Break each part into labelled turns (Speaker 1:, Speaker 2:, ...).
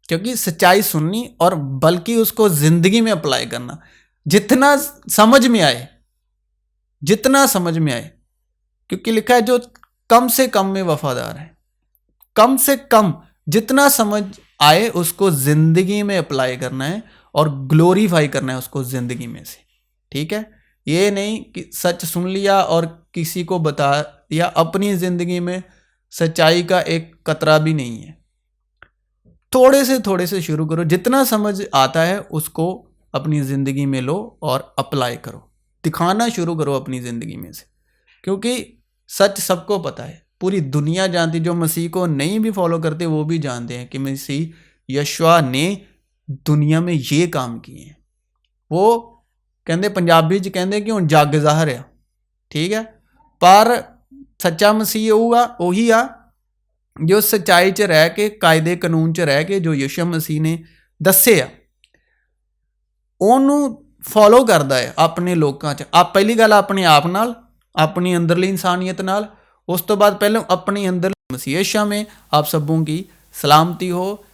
Speaker 1: क्योंकि सच्चाई सुननी और बल्कि उसको जिंदगी में अप्लाई करना, जितना समझ में आए, जितना समझ में आए। क्योंकि लिखा है जो कम से कम में वफादार है, कम से कम जितना समझ आए उसको जिंदगी में अप्लाई करना है और ग्लोरीफाई करना है उसको जिंदगी में से। ठीक है, ये नहीं कि सच सुन लिया और किसी को बता दिया, अपनी जिंदगी में सच्चाई का एक कतरा भी नहीं है। थोड़े से शुरू करो, जितना समझ आता है उसको अपनी ज़िंदगी में लो और अप्लाई करो, दिखाना शुरू करो अपनी ज़िंदगी में से। क्योंकि सच सबको पता है, पूरी दुनिया जानती, जो मसीह को नहीं भी फॉलो करते वो भी जानते हैं कि मसीह यशुआ ने दुनिया में ये काम किए हैं। वो कहते पंजाबी च कहते कि हुण जग ज़ाहिर है, ठीक है, पर सच्चा मसीह होगा वही आ जो सच्चाई च रह के, कायदे कानून च रह के, जो यीशु मसीह ने दसे आ ਉਹਨੂੰ फॉलो करता है अपने लोगों च। आप पहली गल अपने आप नाल, अपनी अंदरली इंसानियत नाल, उस तो बाद पहले अपनी अंदर मसीह यीशु में आप सबों की सलामती हो।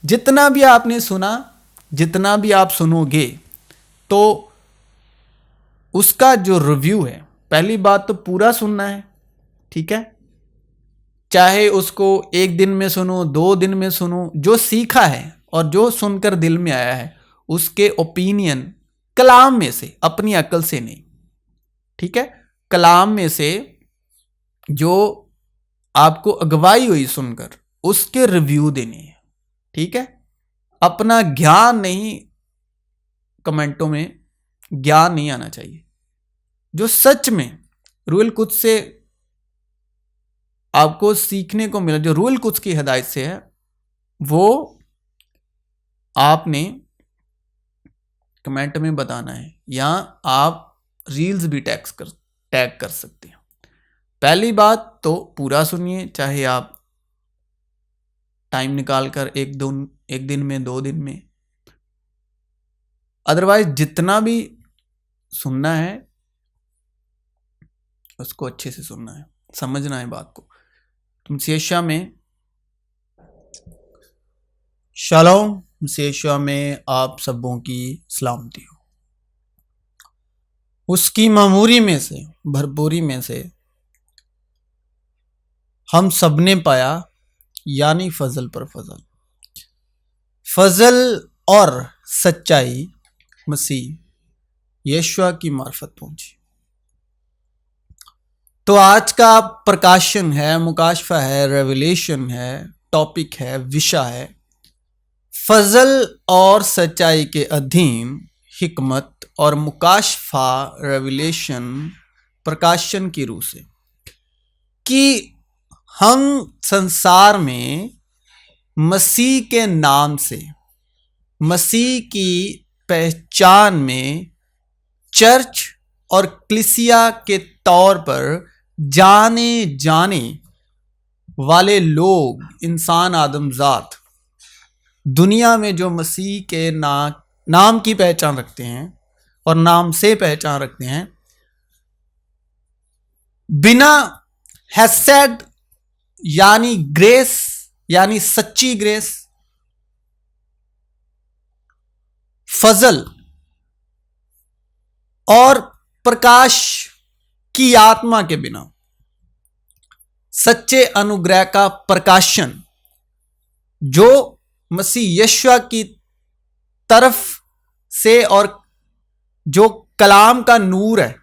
Speaker 1: जितना भी आपने सुना, जितना भी आप सुनोगे, तो उसका जो रिव्यू है, पहली बात तो पूरा सुनना है, ठीक है, चाहे उसको एक दिन में सुनो, 2 दिन में सुनो, जो सीखा है और जो सुनकर दिल में आया है उसके ओपिनियन कलाम में से, अपनी अकल से नहीं, ठीक है, कलाम में से जो आपको अगवाई हुई सुनकर उसके रिव्यू देने हैं, ठीक है। अपना ज्ञान नहीं, कमेंटों में ज्ञान नहीं आना चाहिए। जो सच में रूहुल कुद्स से आपको सीखने को मिला, जो रूहुल कुद्स की हिदायत से है, वो आपने कमेंट में बताना है, या आप रील्स भी टैग कर सकते हैं। पहली बात तो पूरा सुनिए, चाहे आप टाइम निकाल कर एक दिन में, 2 दिन में, अदरवाइज जितना भी सुनना है उसको अच्छे से सुनना है, समझना है बात को। तुम यीशु में शालोम, यीशु में आप सबों की सलामती हो। उसकी मामूरी में से, भरपूरी में से हम सबने पाया, यानी फजल पर फजल, फजल और सच्चाई मसीह यीशु की मार्फत पहुंची। तो आज का प्रकाशन है, मुकाशफा है, रेवलेशन है, टॉपिक है, विषय है फजल और सच्चाई के अधीन हिकमत और मुकाशफा, रेवलेशन, प्रकाशन की रूह से, कि हम संसार में मसीह के नाम से, मसीह की पहचान में चर्च और कलीसिया के तौर पर जाने जाने वाले लोग, इंसान आदमजात, दुनिया में जो मसीह के नाम की पहचान रखते हैं और नाम से पहचान रखते हैं, बिना हैसेड यानी ग्रेस, यानी सच्ची ग्रेस, फजल और प्रकाश की आत्मा के बिना, सच्चे अनुग्रह का प्रकाशन जो मसीह यीशु की तरफ से और जो कलाम का नूर है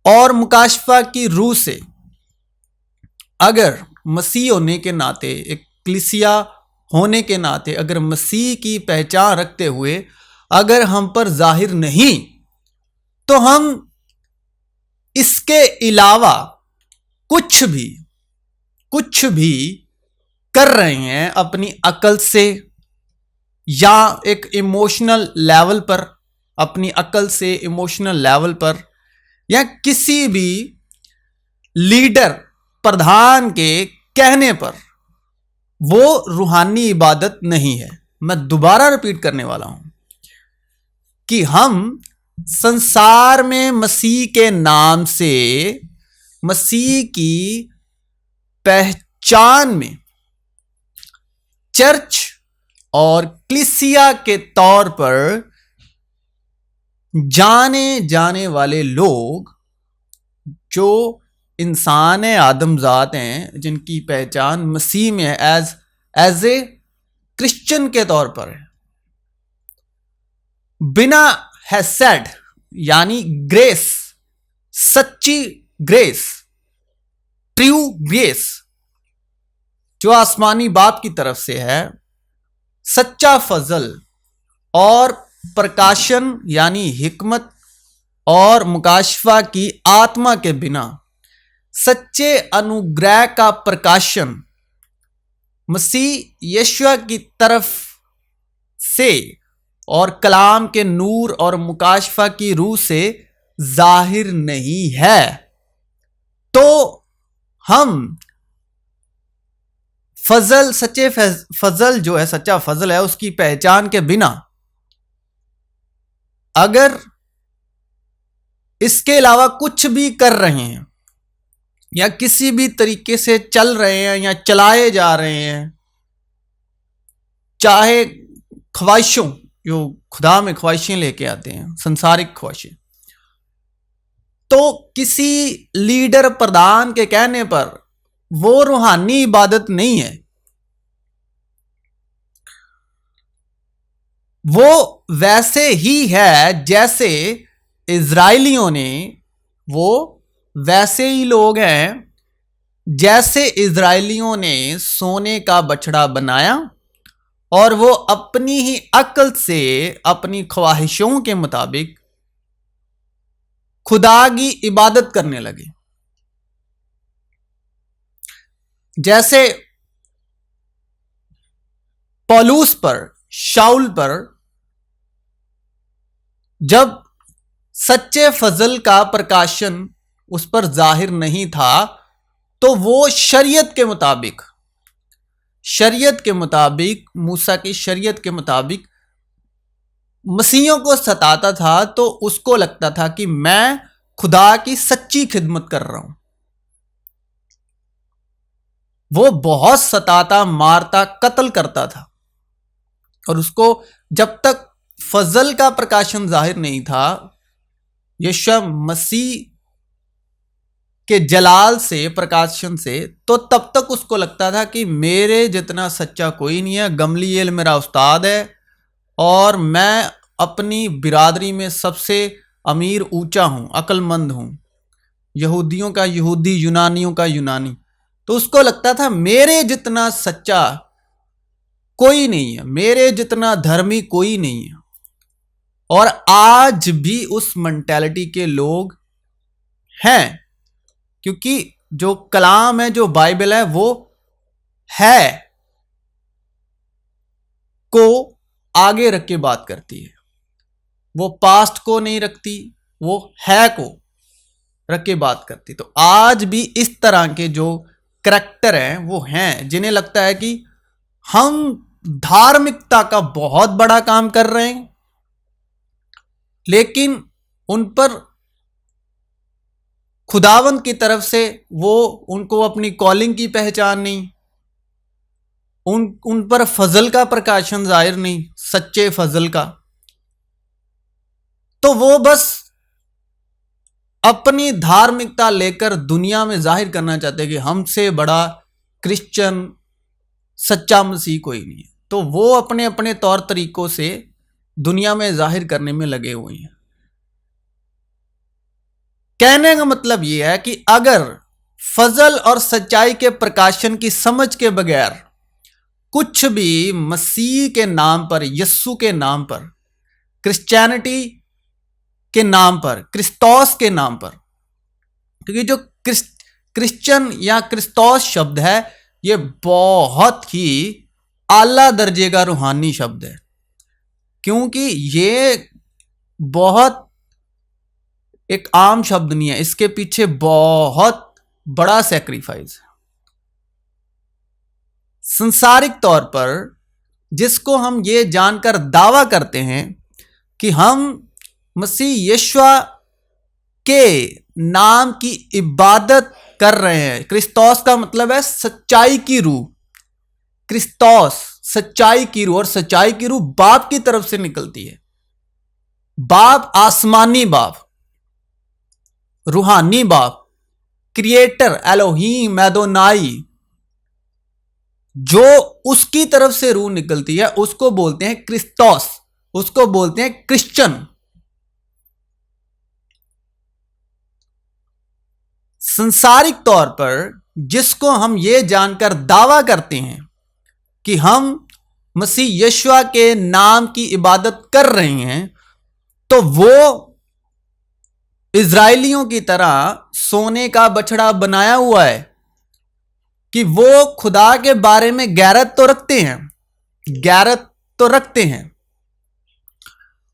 Speaker 1: और मुकाशफा की रूह से, अगर मसीह होने के नाते, एक कलीसिया होने के नाते, अगर मसीह की पहचान रखते हुए अगर हम पर जाहिर नहीं, तो हम इसके अलावा कुछ भी कर रहे हैं अपनी अकल से, या एक इमोशनल लेवल पर, अपनी अकल से इमोशनल लेवल पर, या किसी भी लीडर, प्रधान के कहने पर। वो रूहानी इबादत नहीं है। मैं दोबारा रिपीट करने वाला हूं कि हम संसार में मसीह के नाम से, मसीह की पहचान में चर्च और क्लिसिया के तौर पर जाने जाने वाले लोग, जो इंसान आदमजात हैं, जिनकी पहचान मसीह में एज ए क्रिश्चियन के तौर पर है, बिना हैसेड यानी ग्रेस, सच्ची ग्रेस, ट्रू ग्रेस जो आसमानी बाप की तरफ से है, सच्चा फजल और प्रकाशन यानी हिकमत और मुकाशफा की आत्मा के बिना सच्चे अनुग्रह का प्रकाशन मसीह यीशु की तरफ से और कलाम के नूर और मुकाशफा की रूह से जाहिर नहीं है। तो हम फजल, सच्चे फजल जो है, सच्चा फजल है, उसकी पहचान के बिना अगर इसके अलावा कुछ भी कर रहे हैं या किसी भी तरीके से चल रहे हैं या चलाए जा रहे हैं, चाहे ख्वाहिशों, जो खुदा में ख्वाहिशें लेके आते हैं, संसारिक ख्वाहिशें, तो किसी लीडर प्रधान के कहने पर वो रूहानी इबादत नहीं है। वो वैसे ही है जैसे इजराइलियों ने, वो वैसे ही लोग हैं जैसे इजराइलियों ने सोने का बछड़ा बनाया और वो अपनी ही अक्ल से अपनी ख्वाहिशों के मुताबिक खुदा की इबादत करने लगे। जैसे पौलुस पर, शाउल पर जब सच्चे फजल का प्रकाशन उस पर जाहिर नहीं था, तो वो शरीयत के मुताबिक मूसा की शरीयत के मुताबिक मसीहों को सताता था। तो उसको लगता था कि मैं खुदा की सच्ची खिदमत कर रहा हूं। वो बहुत सताता, मारता, कत्ल करता था, और उसको जब तक फजल का प्रकाशन जाहिर नहीं था, यीशु मसीह के जलाल से, प्रकाशन से, तो तब तक उसको लगता था कि मेरे जितना सच्चा कोई नहीं है। गमलीएल मेरा उस्ताद है और मैं अपनी बिरादरी में सबसे अमीर, ऊंचा हूं, अक्लमंद हूं, यहूदियों का यहूदी, यूनानियों का यूनानी। तो उसको लगता था मेरे जितना सच्चा कोई नहीं है, मेरे जितना धर्मी कोई नहीं है। और आज भी उस मेंटालिटी के लोग हैं, क्योंकि जो कलाम है, जो बाइबल है, वो है को आगे रख के बात करती है। वो पास्ट को नहीं रखती, वो है को रख के बात करती। तो आज भी इस तरह के जो करैक्टर हैं वो हैं, जिन्हें लगता है कि हम धार्मिकता का बहुत बड़ा काम कर रहे हैं, लेकिन उन पर खुदावंद की तरफ से उनको अपनी कॉलिंग की पहचान नहीं, उन पर फजल का प्रकाशन जाहिर नहीं, सच्चे फजल का। तो वो बस अपनी धार्मिकता लेकर दुनिया में जाहिर करना चाहते हैं कि हमसे बड़ा क्रिश्चियन, सच्चा मसीह कोई नहीं है। तो वो अपने अपने तौर तरीकों से दुनिया में जाहिर करने में लगे हुए हैं। कहने का मतलब यह है कि अगर फजल और सच्चाई के प्रकाशन की समझ के बगैर कुछ भी मसीह के नाम पर, यस्सु के नाम पर, क्रिश्चियनिटी के नाम पर, क्रिस्तोस के नाम पर, क्योंकि जो क्रिश्चियन या क्रिस्तोस शब्द है, ये बहुत ही आला दर्जे का रूहानी शब्द है, क्योंकि ये बहुत एक आम शब्द नहीं है। इसके पीछे बहुत बड़ा सैक्रिफाइस है। संसारिक तौर पर जिसको हम ये जानकर दावा करते हैं कि हम मसीह यीशु के नाम की इबादत कर रहे हैं। क्रिस्तोस का मतलब है सच्चाई की रूह। क्रिस्तोस सच्चाई की रूह, और सच्चाई की रूह बाप की तरफ से निकलती है। बाप, आसमानी बाप, रूहानी बाप, क्रिएटर एलोहीम एदोनाई, जो उसकी तरफ से रूह निकलती है उसको बोलते हैं क्रिस्तोस, उसको बोलते हैं क्रिश्चियन। संसारिक तौर पर जिसको हम ये जानकर दावा करते हैं कि हम मसीह यीशु के नाम की इबादत कर रहे हैं, तो वो इजराइलियों की तरह सोने का बछड़ा बनाया हुआ है कि वो खुदा के बारे में गैरत तो रखते हैं, गैरत तो रखते हैं,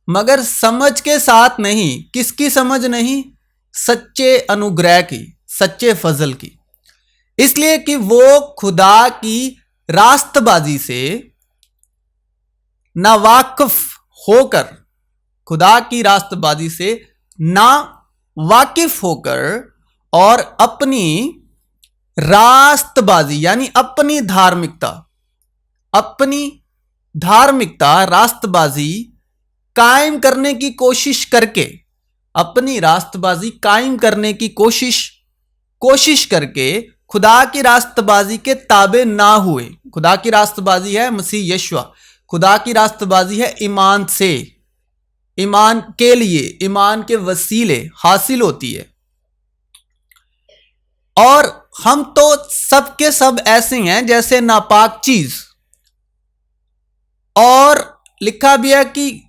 Speaker 1: मगर समझ के साथ नहीं। किसकी समझ नहीं? सच्चे अनुग्रह की, सच्चे फजल की। इसलिए कि वो खुदा की रास्तबाजी से ना वाकिफ होकर, खुदा की रास्तबाजी से ना वाकिफ होकर और अपनी रास्तबाजी यानी अपनी धार्मिकता रास्तबाजी कायम करने की कोशिश करके, अपनी रास्तबाजी कायम करने की कोशिश करके खुदा की रास्तबाजी के ताबे ना हुए। खुदा की रास्तबाजी है मसीह यीशु, खुदा की रास्तबाजी है ईमान से, ईमान के लिए, ईमान के वसीले हासिल होती है। और हम तो सबके सब ऐसे हैं जैसे नापाक चीज। और लिखा भी है कि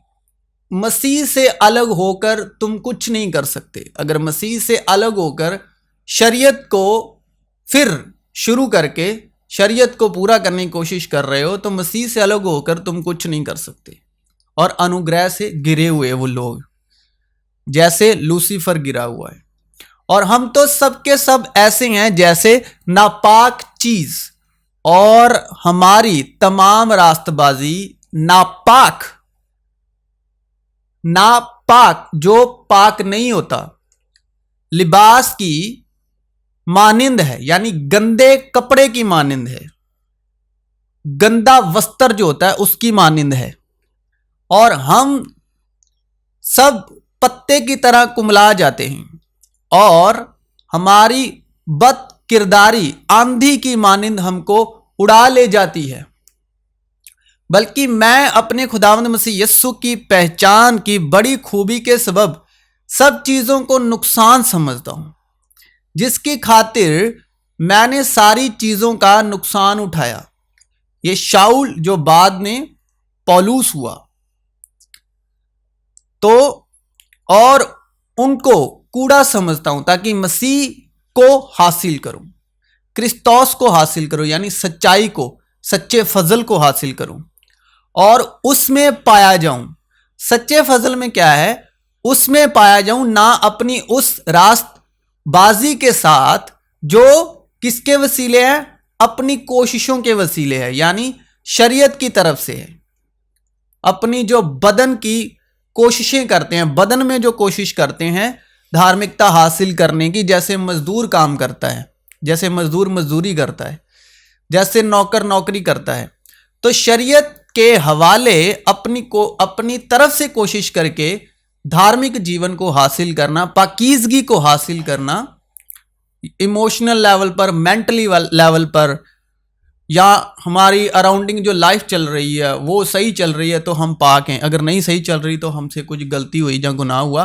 Speaker 1: मसीह से अलग होकर तुम कुछ नहीं कर सकते। अगर मसीह से अलग होकर शरीयत को फिर शुरू करके शरीयत को पूरा करने की कोशिश कर रहे हो, तो मसीह से अलग होकर तुम कुछ नहीं कर सकते। और अनुग्रह से गिरे हुए वो लोग, जैसे लूसीफर गिरा हुआ है। और हम तो सबके सब ऐसे हैं जैसे नापाक चीज, और हमारी तमाम रास्तबाजी नापाक, जो पाक नहीं होता, लिबास की मानिंद है, यानी गंदे कपड़े की मानिंद है, गंदा वस्त्र जो होता है उसकी मानिंद है। और हम सब पत्ते की तरह कुमला जाते हैं, और हमारी बद किरदारी आंधी की मानिंद हमको उड़ा ले जाती है। बल्कि मैं अपने खुदावंद मसीह यस्सु की पहचान की बड़ी खूबी के सबब सब चीजों को नुकसान समझता हूं, जिसकी खातिर मैंने सारी चीजों का नुकसान उठाया। ये शाऊल जो बाद में पौलुस हुआ, तो और उनको कूड़ा समझता हूं ताकि मसीह को हासिल करूं, क्रिस्तोस को हासिल करूं, यानी सच्चाई को, सच्चे फजल को हासिल करूं और उसमें पाया जाऊं। सच्चे फजल में क्या है? उसमें पाया जाऊं, ना अपनी उस रास्तबाजी के साथ जो किसके वसीले है? अपनी कोशिशों के वसीले है, यानी शरीयत की तरफ से है। अपनी जो बदन की कोशिशें करते हैं, बदन में जो कोशिश करते हैं धार्मिकता हासिल करने की, जैसे मजदूर काम करता है, जैसे मजदूर मजदूरी करता है, जैसे नौकर नौकरी करता है, तो शरीयत के हवाले अपनी तरफ से कोशिश करके धार्मिक जीवन को हासिल करना, पाकीज़गी को हासिल करना, इमोशनल लेवल पर, मेंटली लेवल पर, या हमारी अराउंडिंग जो लाइफ चल रही है वो सही चल रही है तो हम पाक हैं, अगर नहीं सही चल रही तो हमसे कुछ गलती हुई या गुनाह हुआ,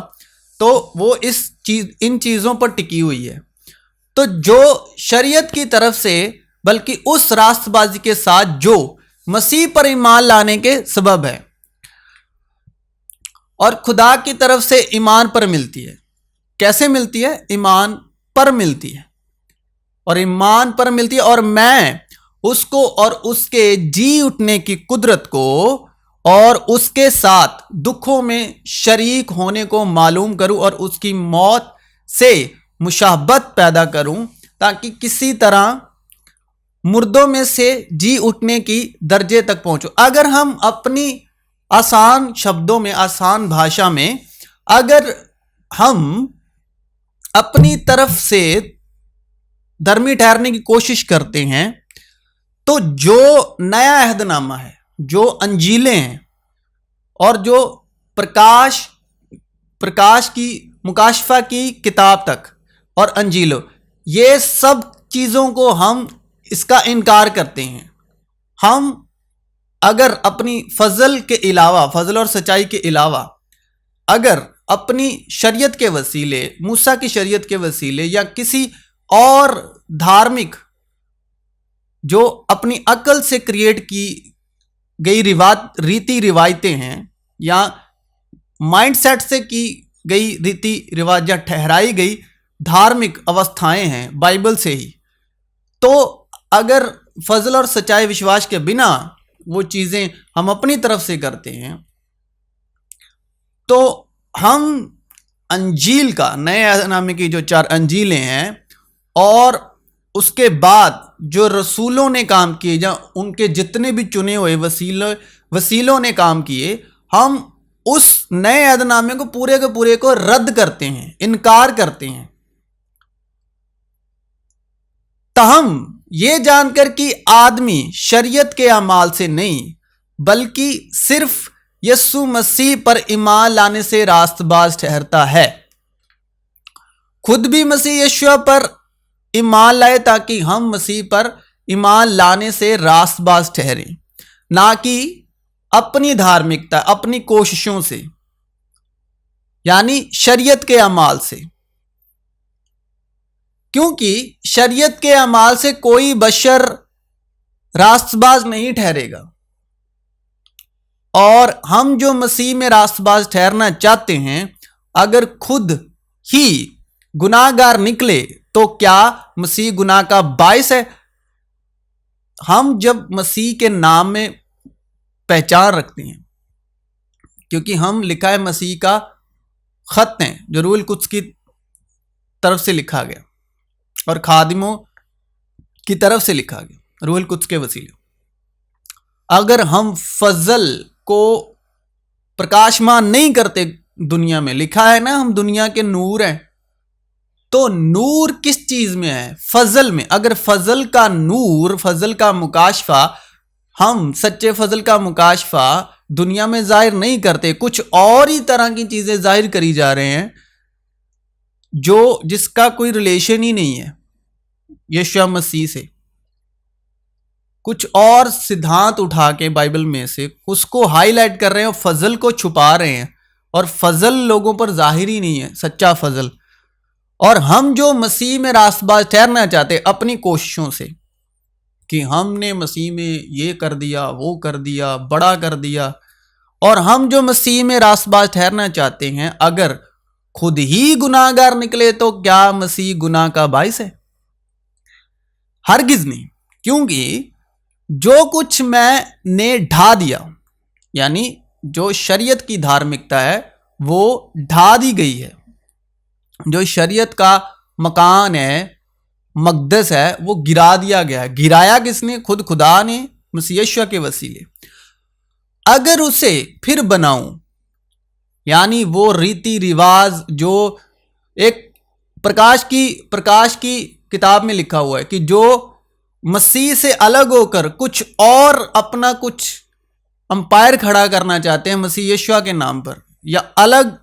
Speaker 1: तो वो इन चीज़ों पर टिकी हुई है। तो जो शरीयत की तरफ से, बल्कि उस रास्तबाजी के साथ जो मसीह पर ईमान लाने के सबब है, और खुदा की तरफ से ईमान पर मिलती है। कैसे मिलती है? ईमान पर मिलती है, और ईमान पर मिलती है, और मैं उसको और उसके जी उठने की कुदरत को और उसके साथ दुखों में शरीक होने को मालूम करूं, और उसकी मौत से मुशाहबत पैदा करूं, ताकि किसी तरह मुर्दों में से जी उठने की दर्जे तक पहुंचो। अगर हम अपनी आसान शब्दों में, आसान भाषा में, अगर हम अपनी तरफ से धर्मी ठहरने की कोशिश करते हैं, तो तो जो नया अहदनामा है, जो अंजीलें हैं और जो प्रकाश की मुकाशफा की किताब तक और अंजीलों, ये सब चीज़ों को हम इसका इनकार करते हैं। हम अगर अपनी फजल के अलावा, फजल और सच्चाई के अलावा, अगर अपनी शरीयत के वसीले, मूसा की शरीयत के वसीले या किसी और धार्मिक जो अपनी अकल से क्रिएट की गई रीति रिवायतें हैं या माइंडसेट से की गई रीति रिवाज या ठहराई गई धार्मिक अवस्थाएं हैं बाइबल से ही, तो अगर फजल और सच्चाई विश्वास के बिना वो चीज़ें हम अपनी तरफ से करते हैं, तो हम अंजील का, नए अहदनामे की जो 4 अंजीलें हैं और उसके बाद जो रसूलों ने काम किए या उनके जितने भी चुने हुए वसीलों ने काम किए, हम उस नए अहदनामे को पूरे के पूरे को रद्द करते हैं, इनकार करते हैं। तहम ये जानकर कि आदमी शरीयत के अमाल से नहीं बल्कि सिर्फ यीशु मसीह पर ईमान लाने से रास्तबाज ठहरता है। खुद भी मसीह यीशु पर ईमान लाए ताकि हम मसीह पर ईमान लाने से रास्तबाज ठहरें, ना कि अपनी धार्मिकता, अपनी कोशिशों से, यानी शरीयत के अमाल से। क्योंकि शरीयत के अमाल से कोई बशर रास्तबाज नहीं ठहरेगा, और हम जो मसीह में रास्तबाज ठहरना चाहते हैं, अगर खुद ही गुनाहगार निकले तो क्या मसीह गुनाह का बायस है? हम जब मसीह के नाम में पहचान रखते हैं, क्योंकि हम लिखा है मसीह का खत है जो रूहुल कुद्स की तरफ से लिखा गया और खादिमों की तरफ से लिखा गया रूहुल कुद्स के वसीले। अगर हम फजल को प्रकाशमान नहीं करते, दुनिया में लिखा है ना हम दुनिया के नूर हैं, तो नूर किस चीज में है? फजल में। अगर फजल का नूर, फजल का मुकाशफा, हम सच्चे फजल का मुकाशफा दुनिया में जाहिर नहीं करते, कुछ और ही तरह की चीजें जाहिर करी जा रहे हैं जिसका कोई रिलेशन ही नहीं है यीशु मसीह से, कुछ और सिद्धांत उठा के बाइबल में से उसको हाईलाइट कर रहे हैं और फजल को छुपा रहे हैं, और फजल लोगों पर जाहिर ही नहीं है, सच्चा फजल। और हम जो मसीह में रास्तबाज ठहरना चाहते अपनी कोशिशों से कि हमने मसीह में ये कर दिया, वो कर दिया, बड़ा कर दिया, और हम जो मसीह में रास्तबाज ठहरना चाहते हैं अगर खुद ही गुनाहगार निकले तो क्या मसीह गुनाह का बायस है? हरगिज नहीं। क्योंकि जो कुछ मैंने ढा दिया, यानी जो शरीयत की धार्मिकता है वो ढा दी गई है, जो शरीयत का मकान है, मकदस है, वो गिरा दिया गया। गिराया किसने? खुद खुदा ने मसीह यीशु के वसीले। अगर उसे फिर बनाऊं, यानी वो रीति रिवाज जो एक प्रकाश की किताब में लिखा हुआ है कि जो मसीह से अलग होकर कुछ और अपना कुछ अंपायर खड़ा करना चाहते हैं मसीह यीशु के नाम पर, या अलग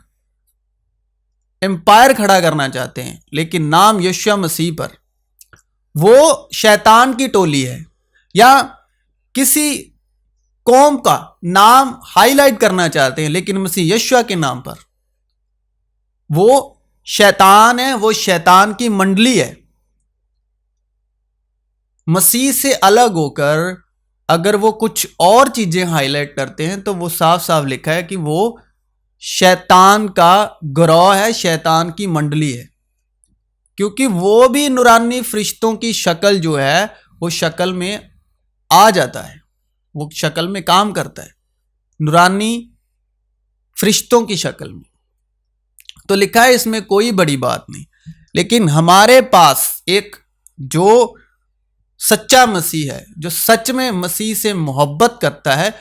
Speaker 1: एम्पायर खड़ा करना चाहते हैं लेकिन नाम यीशु मसीह पर, वो शैतान की टोली है। या किसी कौम का नाम हाईलाइट करना चाहते हैं लेकिन मसीह यीशु के नाम पर, वो शैतान है, वो शैतान की मंडली है। मसीह से अलग होकर अगर वो कुछ और चीजें हाईलाइट करते हैं तो वो साफ साफ लिखा है कि वो शैतान का गिरोह है, शैतान की मंडली है। क्योंकि वो भी नूरानी फरिश्तों की शक्ल जो है वो शक्ल में आ जाता है, वो शक्ल में काम करता है, नूरानी फरिश्तों की शक्ल में। तो लिखा है इसमें कोई बड़ी बात नहीं। लेकिन हमारे पास एक जो सच्चा मसीह है, जो सच में मसीह से मोहब्बत करता है,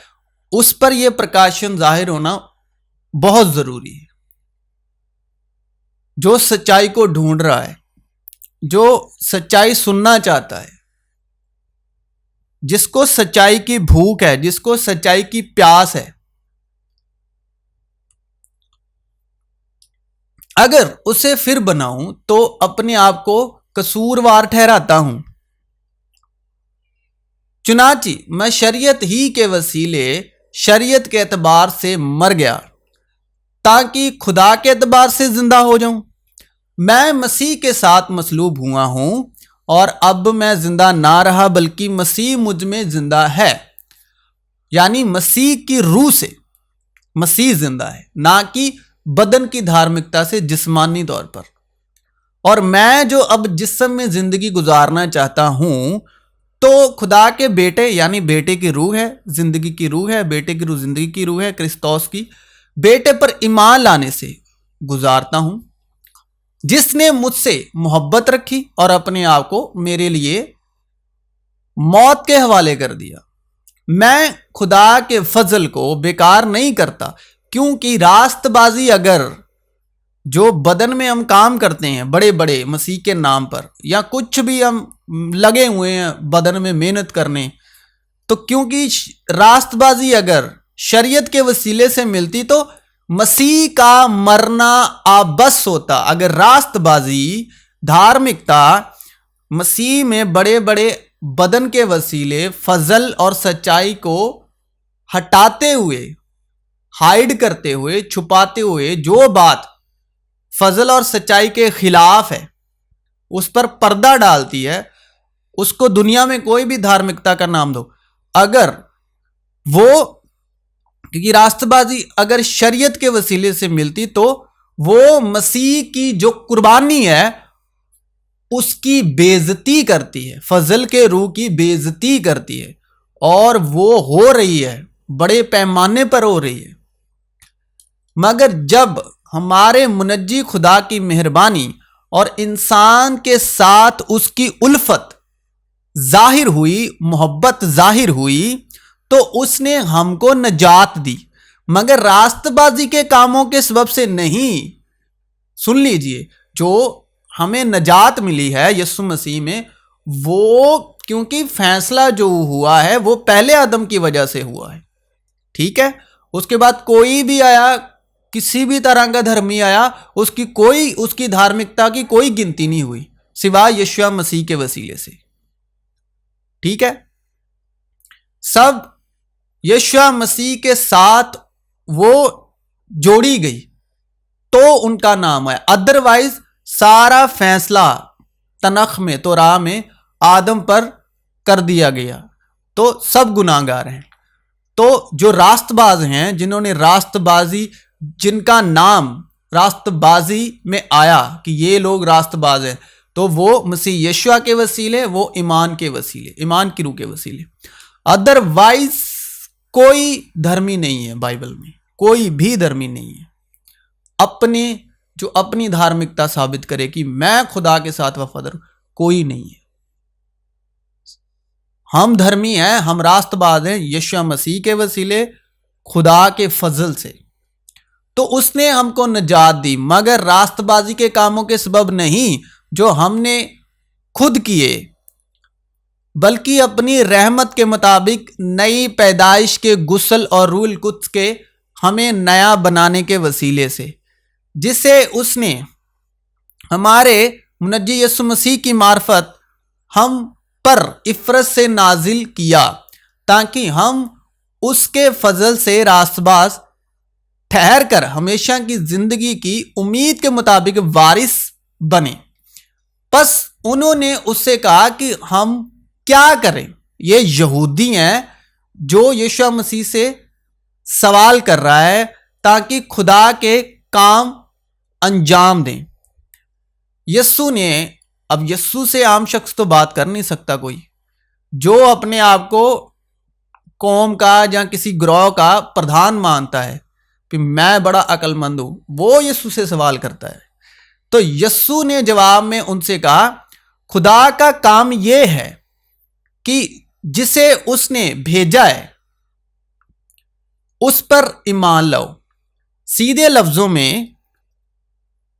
Speaker 1: उस पर यह प्रकाशन जाहिर होना बहुत जरूरी है। जो सच्चाई को ढूंढ रहा है, जो सच्चाई सुनना चाहता है, जिसको सच्चाई की भूख है, जिसको सच्चाई की प्यास है, अगर उसे फिर बनाऊं तो अपने आप को कसूरवार ठहराता हूं। चुनाची मैं शरीयत ही के वसीले शरीयत के एतबार से मर गया ताकि खुदा के एतबार से जिंदा हो जाऊं। मैं मसीह के साथ मसलूब हुआ हूं और अब मैं जिंदा ना रहा बल्कि मसीह मुझ में जिंदा है। यानी मसीह की रूह से मसीह जिंदा है, ना कि बदन की धार्मिकता से जिस्मानी तौर पर। और मैं जो अब जिस्म में जिंदगी गुजारना चाहता हूं तो खुदा के बेटे यानी बेटे की रूह है, जिंदगी की रूह है, बेटे की रूह जिंदगी की रूह है, क्रिस्तोस की बेटे पर ईमान लाने से गुजारता हूं, जिसने मुझसे मोहब्बत रखी और अपने आप को मेरे लिए मौत के हवाले कर दिया। मैं खुदा के फजल को बेकार नहीं करता, क्योंकि रास्तबाजी अगर जो बदन में हम काम करते हैं बड़े बड़े मसीह के नाम पर, या कुछ भी हम लगे हुए हैं बदन में मेहनत करने, तो क्योंकि रास्तबाजी अगर शरीयत के वसीले से मिलती तो मसीह का मरना आबस होता। अगर रास्तबाजी धार्मिकता मसीह में बड़े बड़े बदन के वसीले फजल और सच्चाई को हटाते हुए, हाइड करते हुए, छुपाते हुए जो बात फजल और सच्चाई के खिलाफ है उस पर पर्दा डालती है, उसको दुनिया में कोई भी धार्मिकता का नाम दो, अगर वो, क्योंकि रास्तबाजी अगर शरीयत के वसीले से मिलती तो वो मसीह की जो कुर्बानी है उसकी बेइज्जती करती है, फजल के रूह की बेइज्जती करती है, और वो हो रही है, बड़े पैमाने पर हो रही है। मगर जब हमारे मुनज्जी खुदा की मेहरबानी और इंसान के साथ उसकी उल्फत जाहिर हुई, मोहब्बत जाहिर हुई, तो उसने हमको नजात दी, मगर रास्तबाजी के कामों के सबब से नहीं। सुन लीजिए, जो हमें नजात मिली है यीशु मसीह में, वो क्योंकि फैसला जो हुआ है वो पहले आदम की वजह से हुआ है, ठीक है। उसके बाद कोई भी आया, किसी भी तरह का धर्मी आया, उसकी धार्मिकता की कोई गिनती नहीं हुई सिवाय यीशु मसीह के वसीले से, ठीक है। सब यीशु मसीह के साथ वो जोड़ी गई तो उनका नाम है, अदरवाइज सारा फैसला तनख में तो राह में आदम पर कर दिया गया, तो सब गुनाहगार हैं। तो जो रास्तबाज हैं, जिन्होंने रास्तबाजी, जिनका नाम रास्तबाजी में आया कि ये लोग रास्तबाज हैं, तो वो मसीह यीशु के वसीले, वो ईमान के वसीले, ईमान की रूह के वसीले। अदरवाइज कोई धर्मी नहीं है बाइबल में, कोई भी धर्मी नहीं है जो अपनी धार्मिकता साबित करे कि मैं खुदा के साथ वफादार हूं, कोई नहीं है। हम धर्मी हैं, हम रास्तबाज हैं यीशु मसीह के वसीले, खुदा के फजल से, तो उसने हमको निजात दी, मगर रास्तबाजी के कामों के सबब नहीं जो हमने खुद किए, बल्कि अपनी रहमत के मुताबिक नई पैदाइश के गुस्ल और रूल कुद्स के हमें नया बनाने के वसीले से, जिसे उसने हमारे मुनज्जी यीशु मसीह की मार्फत हम पर इफरत से नाजिल किया, ताकि हम उसके फजल से रास्तबाज ठहर कर हमेशा की जिंदगी की उम्मीद के मुताबिक वारिस बने। बस उन्होंने उससे कहा कि हम क्या करें। ये यहूदी हैं जो यीशु मसीह से सवाल कर रहा है ताकि खुदा के काम अंजाम दें। यस्सु ने, अब यस्सु से आम शख्स तो बात कर नहीं सकता कोई, जो अपने आप को कौम का या किसी ग्रोह का प्रधान मानता है कि मैं बड़ा अक्लमंद हूं, वो यस्सु से सवाल करता है। तो यस्सु ने जवाब में उनसे कहा, खुदा का काम यह है कि जिसे उसने भेजा है उस पर ईमान लाओ। सीधे लफ्जों में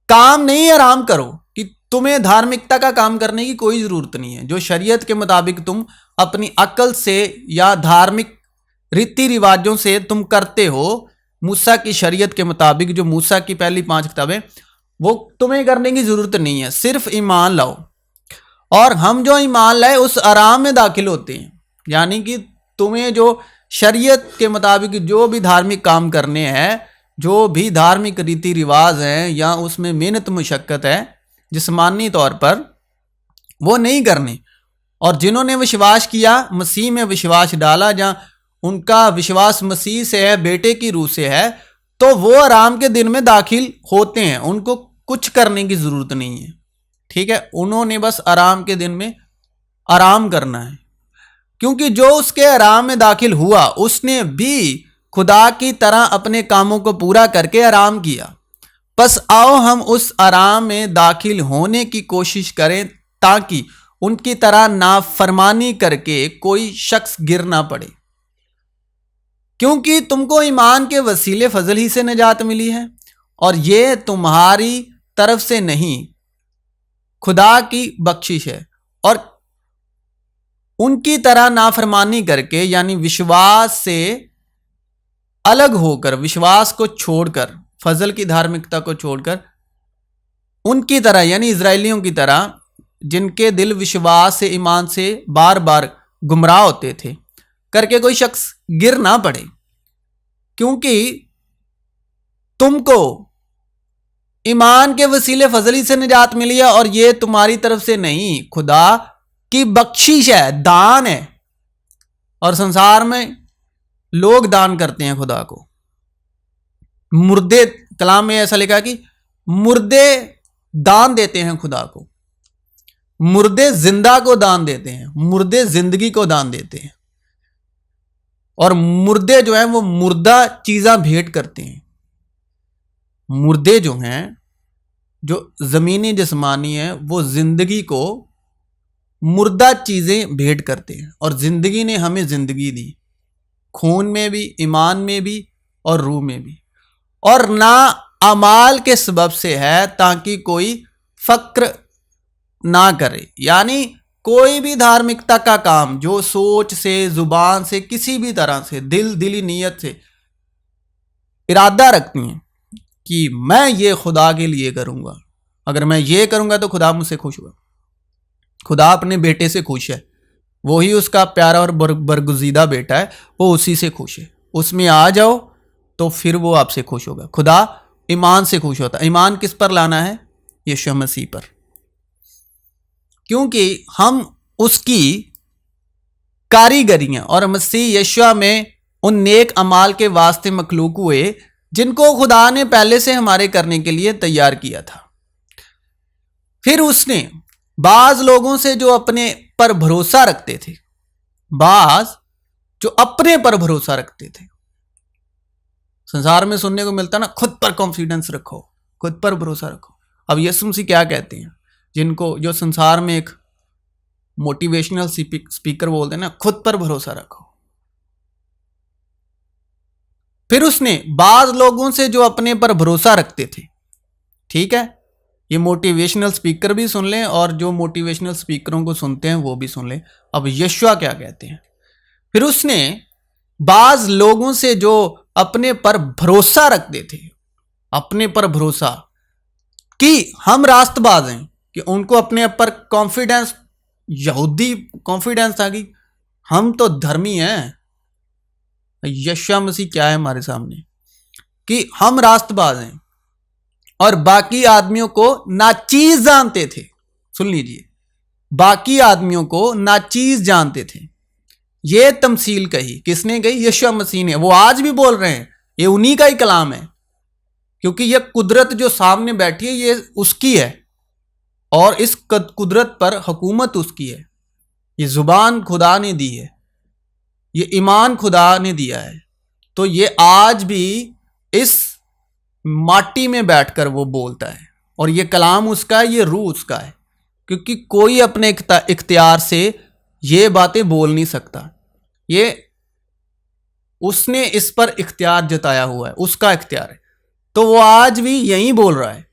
Speaker 1: काम नहीं आराम करो कि तुम्हें धार्मिकता का काम करने की कोई ज़रूरत नहीं है। जो शरीयत के मुताबिक तुम अपनी अक्ल से या धार्मिक रीति रिवाजों से तुम करते हो, मूसा की शरीयत के मुताबिक, जो मूसा की पहली 5 किताबें, वो तुम्हें करने की ज़रूरत नहीं है। सिर्फ ईमान लाओ, और हम जो ईमान लाए उस आराम में दाखिल होते हैं। यानी कि तुम्हें जो शरीयत के मुताबिक जो भी धार्मिक काम करने हैं, जो भी धार्मिक रीति रिवाज हैं, या उसमें मेहनत मुशक्क़त है जिस्मानी तौर पर, वो नहीं करने। और जिन्होंने विश्वास किया, मसीह में विश्वास डाला, जहाँ उनका विश्वास मसीह से है, बेटे की रूह से है, तो वो आराम के दिन में दाखिल होते हैं। उनको कुछ करने की ज़रूरत नहीं है, ठीक है। उन्होंने बस आराम के दिन में आराम करना है, क्योंकि जो उसके आराम में दाखिल हुआ उसने भी खुदा की तरह अपने कामों को पूरा करके आराम किया। बस आओ हम उस आराम में दाखिल होने की कोशिश करें, ताकि उनकी तरह नाफरमानी करके कोई शख्स गिर ना पड़े। क्योंकि तुमको ईमान के वसीले फजल ही से निजात मिली है, और ये तुम्हारी तरफ से नहीं, खुदा की बख्शिश है। और उनकी तरह नाफरमानी करके, यानी विश्वास से अलग होकर, विश्वास को छोड़कर, फजल की धार्मिकता को छोड़कर, उनकी तरह यानी इजराइलियों की तरह, जिनके दिल विश्वास से, ईमान से बार बार गुमराह होते थे, करके कोई शख्स गिर ना पड़े। क्योंकि तुमको ईमान के वसीले फजली से निजात मिली है, और ये तुम्हारी तरफ से नहीं, खुदा की बख्शिश है, दान है। और संसार में लोग दान करते हैं खुदा को। मुर्दे, कलाम में ऐसा लिखा कि मुर्दे दान देते हैं खुदा को, मुर्दे जिंदा को दान देते हैं, मुर्दे जिंदगी को दान देते हैं, और मुर्दे जो हैं वो मुर्दा चीज़ां भेंट करते हैं। मुर्दे जो हैं, जो ज़मीनी जिस्मानी है, वो जिंदगी को मुर्दा चीज़ें भेंट करते हैं। और ज़िंदगी ने हमें ज़िंदगी दी, खून में भी, ईमान में भी, और रूह में भी। और ना अमाल के सबब से है, ताकि कोई फ़क्र ना करे। यानी कोई भी धार्मिकता का काम जो सोच से, ज़ुबान से, किसी भी तरह से, दिली नीयत से इरादा रखती हैं कि मैं ये खुदा के लिए करूँगा, अगर मैं ये करूँगा तो खुदा मुझसे खुश होगा। खुदा अपने बेटे से खुश है, वही उसका प्यारा और बरगुज़ीदा बेटा है, वो उसी से खुश है। उसमें आ जाओ तो फिर वो आपसे खुश होगा। खुदा ईमान से खुश होता है। ईमान किस पर लाना है? यीशु मसीह पर, क्योंकि हम उसकी कारीगरी हैं, और मसीह यीशु में उन नेक अमाल के वास्ते मखलूक हुए जिनको खुदा ने पहले से हमारे करने के लिए तैयार किया था। फिर उसने बाज लोगों से जो अपने पर भरोसा रखते थे, बाज जो अपने पर भरोसा रखते थे, संसार में सुनने को मिलता ना, खुद पर कॉन्फिडेंस रखो, खुद पर भरोसा रखो। अब यीशु मसीह क्या कहते हैं जिनको, जो संसार में एक मोटिवेशनल स्पीकर बोलते हैं ना, खुद पर भरोसा रखो। फिर उसने बाज लोगों से जो अपने पर भरोसा रखते थे, ठीक है, ये मोटिवेशनल स्पीकर भी सुन लें और जो मोटिवेशनल स्पीकरों को सुनते हैं वो भी सुन लें। अब यीशु क्या कहते हैं? फिर उसने बाज लोगों से जो अपने पर भरोसा रखते थे, अपने पर भरोसा कि हम रास्तबाज हैं, कि उनको अपने पर कॉन्फिडेंस, यहूदी कॉन्फिडेंस आ गई, हम तो धर्मी हैं। यीशु मसीह क्या है हमारे सामने, कि हम रास्तबाज हैं और बाकी आदमियों को नाचीज जानते थे। सुन लीजिए, बाकी आदमियों को नाचीज जानते थे। ये तमसील कही किसने कही? यीशु मसीह ने। वो आज भी बोल रहे हैं, ये उन्हीं का ही कलाम है, क्योंकि ये कुदरत जो सामने बैठी है ये उसकी है, और इस कुदरत पर हुकूमत उसकी है। ये जुबान खुदा ने दी है, ये ईमान खुदा ने दिया है। तो ये आज भी इस माटी में बैठकर वो बोलता है, और ये कलाम उसका है, ये रूह उसका है, क्योंकि कोई अपने इख्तियार से ये बातें बोल नहीं सकता। ये उसने इस पर इख्तियार जताया हुआ है, उसका इख्तियार है। तो वो आज भी यही बोल रहा है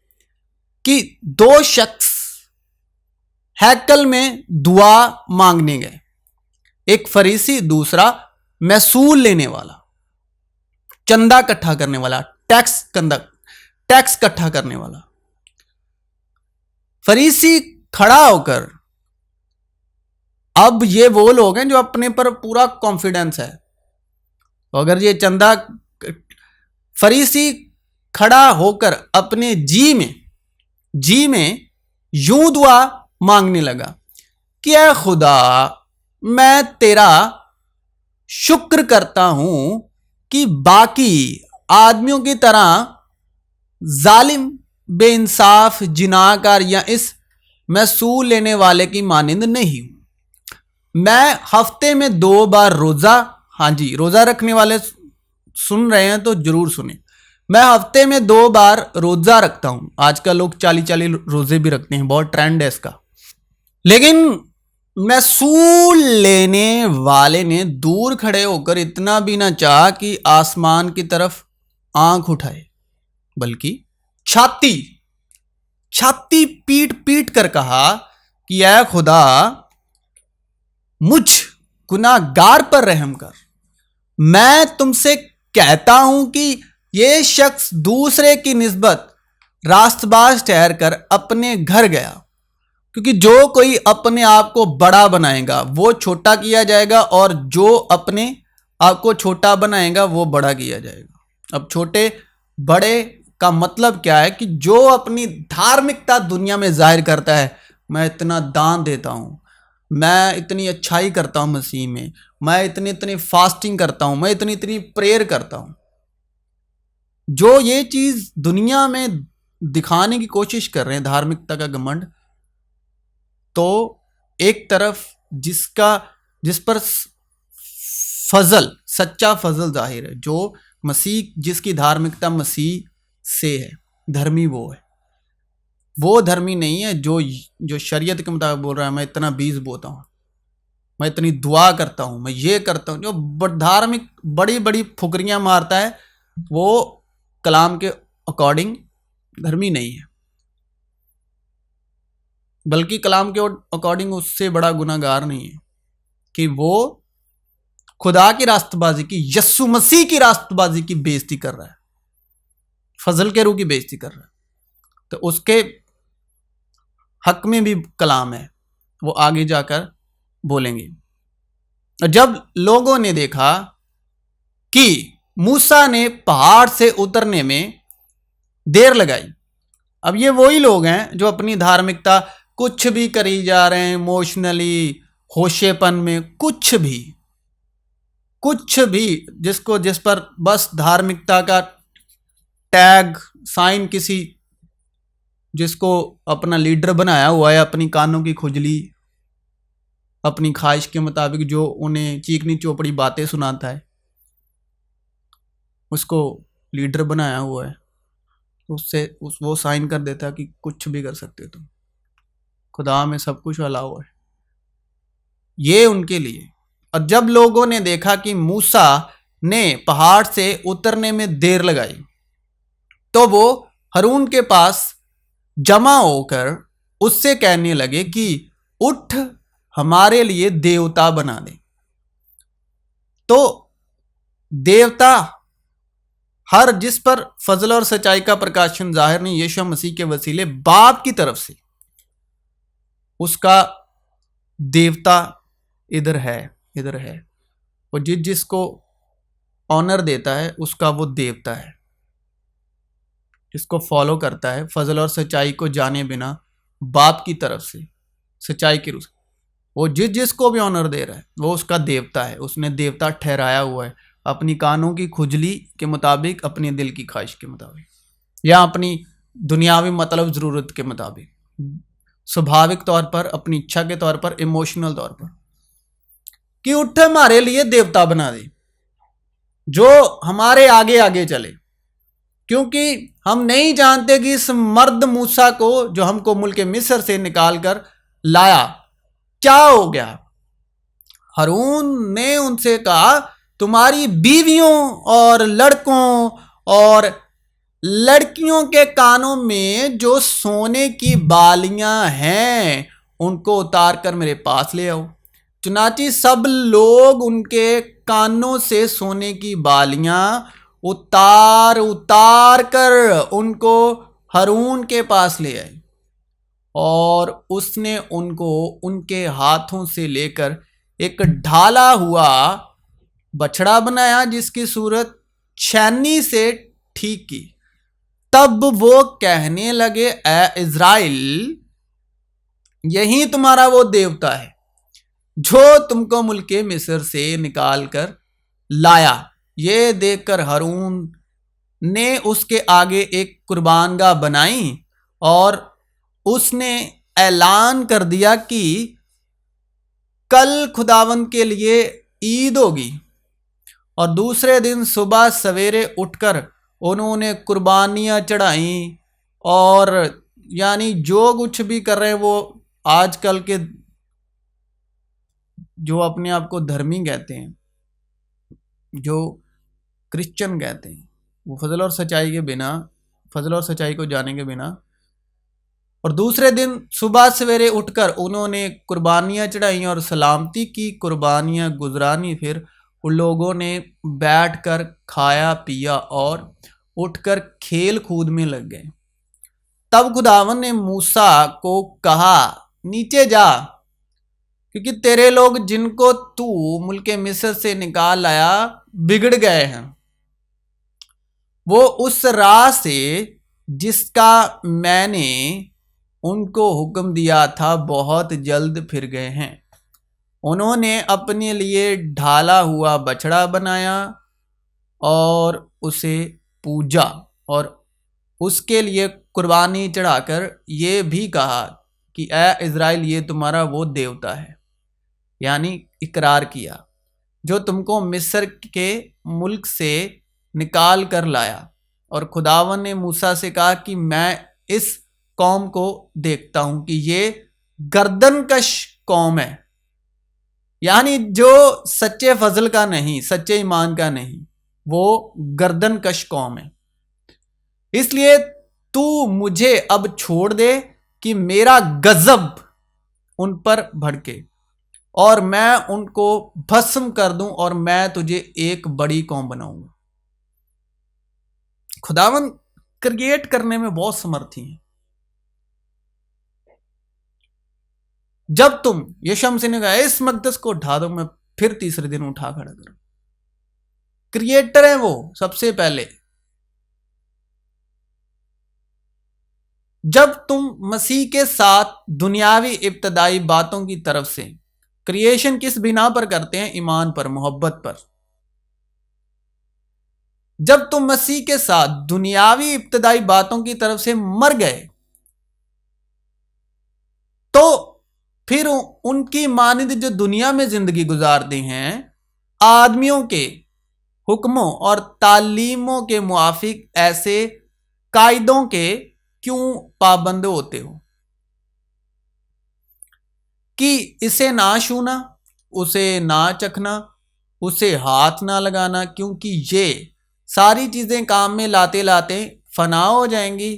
Speaker 1: कि दो शख्स हैकल में दुआ मांगने गए। एक फरीसी, दूसरा महसूल लेने वाला, चंदा इकट्ठा करने वाला, टैक्स इकट्ठा करने वाला। फरीसी खड़ा होकर, अब ये वो लोग हैं जो अपने पर पूरा कॉन्फिडेंस है, तो अगर ये चंदा, फरीसी खड़ा होकर अपने जी में यूं दुआ मांगने लगा कि ऐ खुदा, मैं तेरा शुक्र करता हूं कि बाकी आदमियों की तरह जालिम, बेइंसाफ, जिनाकार या इस महसूल लेने वाले की मानिंद नहीं हूं। मैं हफ्ते में 2 बार रोजा, हाँ जी, रोजा रखने वाले सुन रहे हैं तो जरूर सुने, मैं हफ्ते में 2 बार रोजा रखता हूं। आजकल लोग 40-40 रोजे भी रखते हैं, बहुत ट्रेंड है इसका। लेकिन महसूल लेने वाले ने दूर खड़े होकर इतना भी ना चाहा कि आसमान की तरफ आंख उठाए, बल्कि छाती पीट पीट कर कहा कि ऐ खुदा, मुझ गुनाहगार पर रहम कर। मैं तुमसे कहता हूं कि यह शख्स दूसरे की निस्बत रास्तबाज ठहर कर अपने घर गया, क्योंकि जो कोई अपने आप को बड़ा बनाएगा वो छोटा किया जाएगा, और जो अपने आप को छोटा बनाएगा वो बड़ा किया जाएगा। अब छोटे बड़े का मतलब क्या है कि जो अपनी धार्मिकता दुनिया में जाहिर करता है, मैं इतना दान देता हूं, मैं इतनी अच्छाई करता हूं मसीह में, मैं इतनी फास्टिंग करता हूं, मैं इतनी प्रेयर करता हूं, जो ये चीज दुनिया में दिखाने की कोशिश कर रहे हैं, धार्मिकता का घमंड, तो एक तरफ जिस पर फजल, सच्चा फजल जाहिर है, जो मसीह, जिसकी धार्मिकता मसीह से है, धर्मी वो धर्मी नहीं है जो शरीयत के मुताबिक बोल रहा है मैं इतना बीज बोता हूं, मैं इतनी दुआ करता हूं, मैं ये करता हूं। जो धार्मिक बड़ी बड़ी फुकरियां मारता है वो कलाम के अकॉर्डिंग धर्मी नहीं है, बल्कि कलाम के अकॉर्डिंग उससे बड़ा गुनाहगार नहीं है कि वो खुदा की रास्तबाजी की, यस्सु मसीह की रास्तबाजी की बेइज्जती कर रहा है, फजल के रूह की बेइज्जती कर रहा है। तो उसके हक में भी कलाम है, वो आगे जाकर बोलेंगे। जब लोगों ने देखा कि मूसा ने पहाड़ से उतरने में देर लगाई, अब ये वही लोग हैं जो अपनी धार्मिकता कुछ भी करी जा रहे हैं, इमोशनली, होशेपन में, कुछ भी जिस पर बस धार्मिकता का टैग, साइन, किसी जिसको अपना लीडर बनाया हुआ है, अपनी कानों की खुजली, अपनी ख्वाहिश के मुताबिक जो उन्हें चीकनी चौपड़ी बातें सुनाता है, उसको लीडर बनाया हुआ है, उससे वो साइन कर देता है कि कुछ भी कर सकते हो तुम, खुदा में सब कुछ अलाउ है। ये उनके लिए। और जब लोगों ने देखा कि मूसा ने पहाड़ से उतरने में देर लगाई, तो वो हारून के पास जमा होकर उससे कहने लगे कि उठ, हमारे लिए देवता बना दे। तो देवता हर जिस पर फजल और सच्चाई का प्रकाशन जाहिर नहीं, यीशु मसीह के वसीले बाप की तरफ से, उसका देवता इधर है। और जिसको ऑनर देता है उसका वो देवता है, जिसको फॉलो करता है फजल और सच्चाई को जाने बिना बाप की तरफ से, सच्चाई के रूप से, वो जिसको भी ऑनर दे रहा है वो उसका देवता है। उसने देवता ठहराया हुआ है अपनी कानों की खुजली के मुताबिक, अपने दिल की ख्वाहिश के मुताबिक, या अपनी दुनियावी मतलब ज़रूरत के मुताबिक, स्वाभाविक तौर पर, अपनी इच्छा के तौर पर, इमोशनल तौर पर, कि उठ हमारे लिए देवता बना दे जो हमारे आगे आगे चले, क्योंकि हम नहीं जानते कि इस मर्द मूसा को जो हमको मुल्क मिस्र से निकाल कर लाया क्या हो गया। हारून ने उनसे कहा, तुम्हारी बीवियों और लड़कों और लड़कियों के कानों में जो सोने की बालियां हैं उनको उतार कर मेरे पास ले आओ। चुनाची सब लोग उनके कानों से सोने की बालियां उतार उतार कर उनको हारून के पास ले आए और उसने उनको उनके हाथों से लेकर एक ढाला हुआ बछड़ा बनाया जिसकी सूरत छेनी से ठीक की। तब वो कहने लगे, ए इज़राइल, यही तुम्हारा वो देवता है जो तुमको मुल्के मिस्र से निकाल कर लाया। ये देखकर हारून ने उसके आगे एक कुर्बानगाह बनाई और उसने ऐलान कर दिया कि कल खुदावंद के लिए ईद होगी। और दूसरे दिन सुबह सवेरे उठकर उन्होंने कुर्बानियां चढ़ाई और यानी जो कुछ भी कर रहे हैं वो आजकल के जो अपने आप को धर्मी कहते हैं, जो क्रिश्चियन कहते हैं, वो फजल और सच्चाई के बिना, फजल और सच्चाई को जाने के बिना। और दूसरे दिन सुबह सवेरे उठकर उन्होंने कुर्बानियां चढ़ाई और सलामती की कुर्बानियां गुजरानी। फिर उन लोगों ने बैठकर खाया पिया और उठकर खेल कूद में लग गए। तब खुदावन ने मूसा को कहा, नीचे जा, क्योंकि तेरे लोग जिनको तू मुल्के मिस्र से निकाल लाया बिगड़ गए हैं। वो उस राह से जिसका मैंने उनको हुक्म दिया था बहुत जल्द फिर गए हैं। उन्होंने अपने लिए ढाला हुआ बछड़ा बनाया और उसे पूजा और उसके लिए कुर्बानी चढ़ाकर ये भी कहा कि ए इज़राइल, ये तुम्हारा वो देवता है, यानी इकरार किया, जो तुमको मिस्र के मुल्क से निकाल कर लाया। और खुदावन ने मूसा से कहा कि मैं इस कौम को देखता हूं कि ये गर्दनकश कौम है, यानी जो सच्चे फजल का नहीं, सच्चे ईमान का नहीं, वो गर्दनकश कौम है। इसलिए तू मुझे अब छोड़ दे कि मेरा गजब उन पर भड़के और मैं उनको भस्म कर दूं और मैं तुझे एक बड़ी कौम बनाऊंगा। खुदावन क्रिएट करने में बहुत समर्थी हैं। जब तुम यीशु मसीह ने कहा इस मकदस को उठा दो, मैं फिर तीसरे दिन उठा खड़ा करूं, क्रिएटर है वो सबसे पहले। जब तुम मसीह के साथ दुनियावी इब्तदाई बातों की तरफ से, क्रिएशन किस बिना पर करते हैं? ईमान पर, मोहब्बत पर। जब तुम मसीह के साथ दुनियावी इब्तदाई बातों की तरफ से मर गए तो फिर उनकी मानिंद जो दुनिया में जिंदगी गुजारते हैं, आदमियों के हुक्मों और तालीमों के मुआफिक ऐसे कायदों के क्यों पाबंद होते हो कि इसे ना छूना, उसे ना चखना, उसे हाथ ना लगाना, क्योंकि ये सारी चीजें काम में लाते लाते फना हो जाएंगी।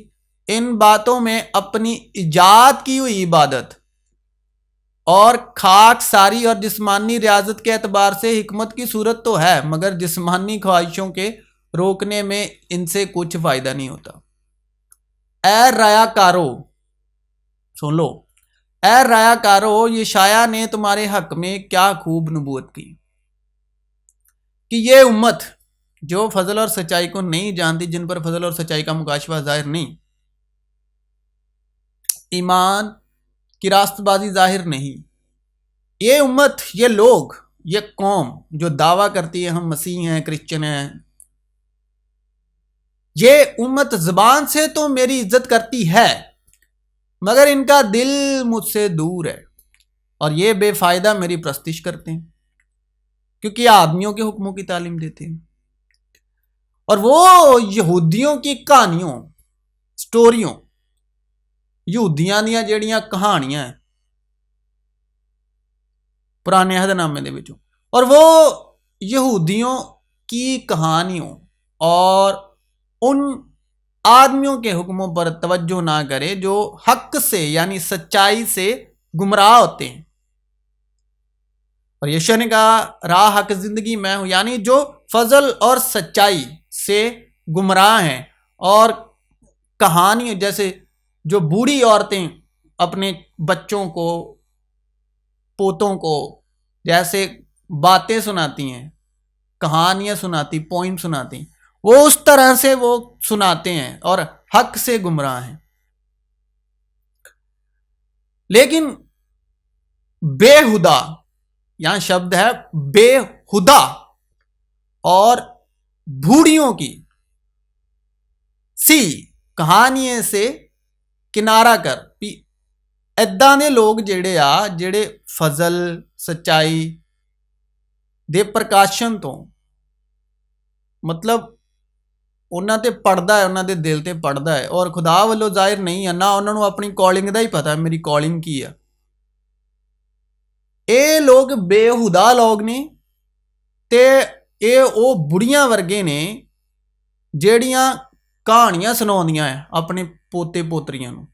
Speaker 1: इन बातों में अपनी इजाद की हुई इबादत और खाक सारी और जिस्मानी रियाजत के एतबार से हिकमत की सूरत तो है, मगर जिस्मानी ख्वाहिशों के रोकने में इनसे कुछ फायदा नहीं होता। ए रायाकारो, सुन लो, ए रायाकारो, यशाया ने तुम्हारे हक में क्या खूब नबूवत की कि ये उम्मत जो फजल और सच्चाई को नहीं जानती, जिन पर फजल और सच्चाई का मुकाशफा जाहिर नहीं, ईमान की रास्तबाजी जाहिर नहीं, ये उम्मत, ये लोग, ये कौम जो दावा करती है हम मसीह हैं, क्रिश्चियन हैं, ये उम्मत जुबान से तो मेरी इज्जत करती है मगर इनका दिल मुझसे दूर है और ये बेफायदा मेरी प्रस्तिश करते हैं क्योंकि आदमियों के हुक्मों की तालीम देते हैं। और वो यहूदियों की कहानियों, स्टोरियों, यहूदियां ਦੀਆਂ ਜਿਹੜੀਆਂ कहानियां है पुराने अहदनामे दे विचों, और वो यहूदियों की कहानियों और उन आदमियों के हुक्मों पर तवज्जो ना करे जो हक से यानी सच्चाई से गुमराह होते हैं। और यीशु ने कहा राह हक जिंदगी मैं हूं, यानी जो फजल और सच्चाई से गुमराह हैं और कहानी जैसे जो बूढ़ी औरतें अपने बच्चों को पोतों को जैसे बातें सुनाती हैं, कहानियां सुनाती, पोइम सुनाती, वो उस तरह से वो सुनाते हैं और हक से गुमराह हैं। लेकिन बेहुदा, यहां शब्द है बेहुदा, और बूढ़ियों की सी कहानियां से किनारा कर इदां ਦੇ ਲੋਕ ਜਿਹੜੇ ਆ ਜਿਹੜੇ ਫਜ਼ਲ ਸੱਚਾਈ ਦੇ ਪ੍ਰਕਾਸ਼ਨ ਤੋਂ ਮਤਲਬ ਉਹਨਾਂ ਤੇ ਪੜਦਾ ਹੈ, ਉਹਨਾਂ ਦੇ ਦਿਲ ਤੇ ਪੜਦਾ ਹੈ ਔਰ ਖੁਦਾ ਵੱਲੋਂ ਜ਼ਾਹਿਰ ਨਹੀਂ ਹੈ, ਨਾ ਉਹਨਾਂ ਨੂੰ ਆਪਣੀ ਕਾਲਿੰਗ ਦਾ ਹੀ ਪਤਾ ਮੇਰੀ ਕਾਲਿੰਗ ਕੀ ਆ। ਇਹ ਲੋਕ ਬੇਹੁਦਾ ਲੋਕ ਨੇ ਤੇ ਇਹ ਉਹ ਬੁੜੀਆਂ ਵਰਗੇ ਨੇ ਜਿਹੜੀਆਂ ਕਹਾਣੀਆਂ ਸੁਣਾਉਂਦੀਆਂ ਆ ਆਪਣੇ ਪੋਤੇ ਪੋਤਰੀਆਂ ਨੂੰ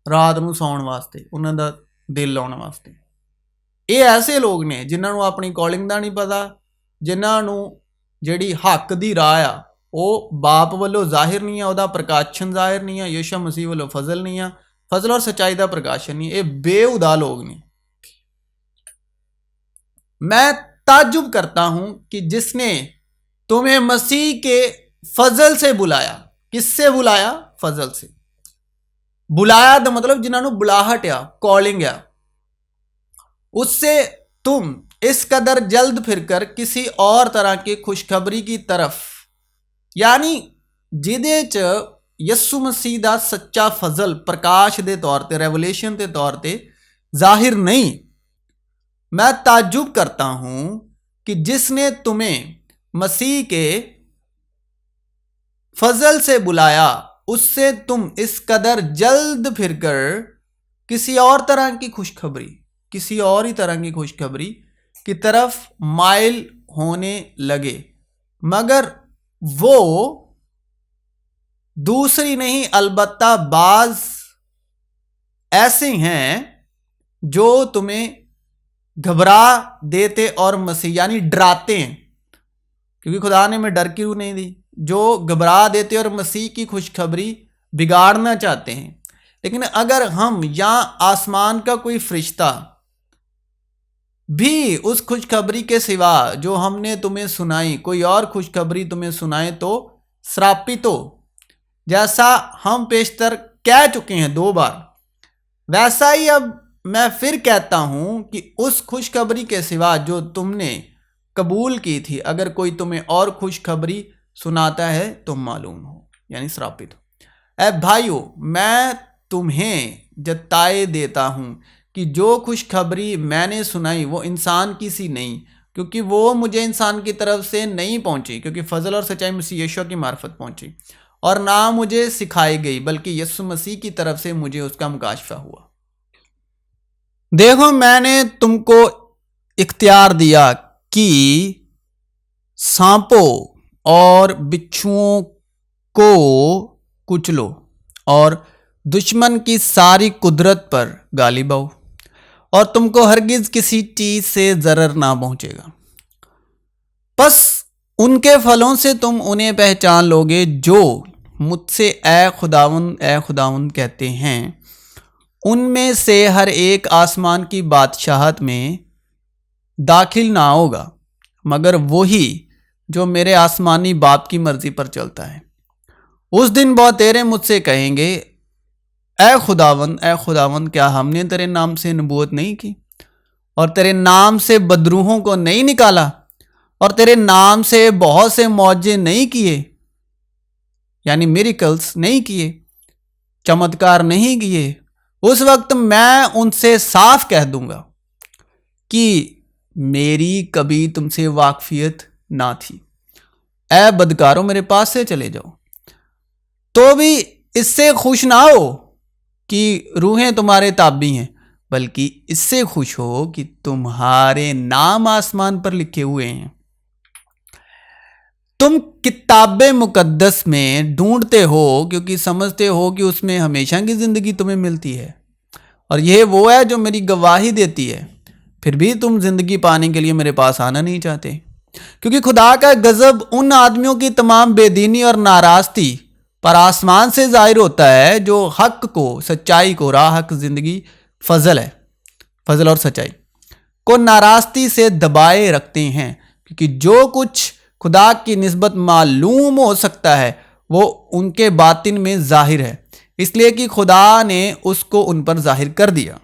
Speaker 1: ਰਾਤ ਨੂੰ ਸੌਣ ਵਾਸਤੇ, ਉਹਨਾਂ ਦਾ ਦਿਲ ਲਾਉਣ ਵਾਸਤੇ। ਇਹ ਐਸੇ ਲੋਕ ਨੇ ਜਿਨ੍ਹਾਂ ਨੂੰ ਆਪਣੀ ਕਾਲਿੰਗ ਦਾ ਨਹੀਂ ਪਤਾ, ਜਿਨ੍ਹਾਂ ਨੂੰ ਜਿਹੜੀ ਹੱਕ ਦੀ ਰਾਹ ਆ ਉਹ ਬਾਪ ਵੱਲੋਂ ਜ਼ਾਹਿਰ ਨਹੀਂ ਆ, ਉਹਦਾ ਪ੍ਰਕਾਸ਼ਨ ਜ਼ਾਹਿਰ ਨਹੀਂ ਆ, ਯਿਸੂ ਮਸੀਹ ਵੱਲੋਂ ਫਜ਼ਲ ਨਹੀਂ ਆ, फजल और सच्चाई का प्रकाशन नहीं। ये बेहुदा लोग ने। मैं ताज्जुब करता हूं कि जिसने तुम्हें मसीह के फजल से बुलाया। किससे बुलाया? फजल से बुलाया तो मतलब जिन्होंने बुलाहट या कॉलिंग या उससे तुम इस कदर जल्द फिरकर किसी और तरह की खुशखबरी की तरफ, यानी जिदे च यसु मसीह दा सच्चा फजल प्रकाश के तौर पर, रेवलेशन के तौर पर जाहिर नहीं। मैं ताज्जुब करता हूं कि जिसने तुम्हें मसीह के फजल से बुलाया उससे तुम इस कदर जल्द फिरकर किसी और तरह की खुशखबरी, किसी और ही तरह की खुशखबरी की तरफ माइल होने लगे, मगर वो दूसरी नहीं अलबत्ता बाज ऐसे हैं जो तुम्हें घबरा देते और मसीह यानी डराते हैं, क्योंकि खुदा ने हमें डर की रूह नहीं दी, जो घबरा देते और मसीह की खुशखबरी बिगाड़ना चाहते हैं। लेकिन अगर हम या आसमान का कोई फरिश्ता भी उस खुशखबरी के सिवा जो हमने तुम्हें सुनाई कोई और खुशखबरी तुम्हें सुनाए तो श्रापित हो। जैसा हम पेशतर कह चुके हैं 2 बार, वैसा ही अब मैं फिर कहता हूं कि उस खुशखबरी के सिवा जो तुमने कबूल की थी, अगर कोई तुम्हें और खुशखबरी सुनाता है तो मालूम हो, यानी श्रापित हो। ऐ भाइयों, मैं तुम्हें जताए देता हूं कि जो खुशखबरी मैंने सुनाई वो इंसान की सी नहीं, क्योंकि वो मुझे इंसान की तरफ से नहीं पहुंची, क्योंकि फजल और सच्चाई मसीह यीशु की मार्फत पहुंची, और ना मुझे सिखाई गई, बल्कि यीशु मसीह की तरफ से मुझे उसका मुकाशफा हुआ। देखो, मैंने तुमको इख्तियार दिया कि सांपों और बिच्छुओं को कुचलो और दुश्मन की सारी कुदरत पर गालिब आओ, और तुमको हरगिज किसी चीज से जरर ना पहुंचेगा। बस उनके फलों से तुम उन्हें पहचान लोगे। जो मुझसे ए खुदावन कहते हैं, उनमें से हर एक आसमान की बादशाहत में दाखिल ना होगा, मगर वही जो मेरे आसमानी बाप की मर्जी पर चलता है। उस दिन बहुतेरे मुझसे कहेंगे, ए खुदावन, क्या हमने तेरे नाम से नबूवत नहीं की, और तेरे नाम से बदरूहों को नहीं निकाला, और तेरे नाम से बहुत से मौजे नहीं किए, यानी मिरेकल्स नहीं किए, चमत्कार नहीं किए। उस वक्त मैं उनसे साफ कह दूंगा कि मेरी कभी तुमसे वाकफियत ना थी। ऐ बदकारों, मेरे पास से चले जाओ। तो भी इससे खुश ना हो कि रूहें तुम्हारे ताबी हैं, बल्कि इससे खुश हो कि तुम्हारे नाम आसमान पर लिखे हुए हैं। तुम किताबे मुकद्दस में ढूंढते हो क्योंकि समझते हो कि उसमें हमेशा की जिंदगी तुम्हें मिलती है, और यह वो है जो मेरी गवाही देती है, फिर भी तुम जिंदगी पाने के लिए मेरे पास आना नहीं चाहते। क्योंकि खुदा का गजब उन आदमियों की तमाम बेदीनी और नाराजगी पर आसमान से जाहिर होता है जो हक को, सच्चाई को, राह, हक, जिंदगी, फजल है, फजल और सच्चाई को नाराजगी से दबाए रखते हैं। क्योंकि जो कुछ खुदा की निस्बत मालूम हो सकता है वो उनके बातिन में जाहिर है, इसलिए कि खुदा ने उसको उन पर जाहिर कर दिया।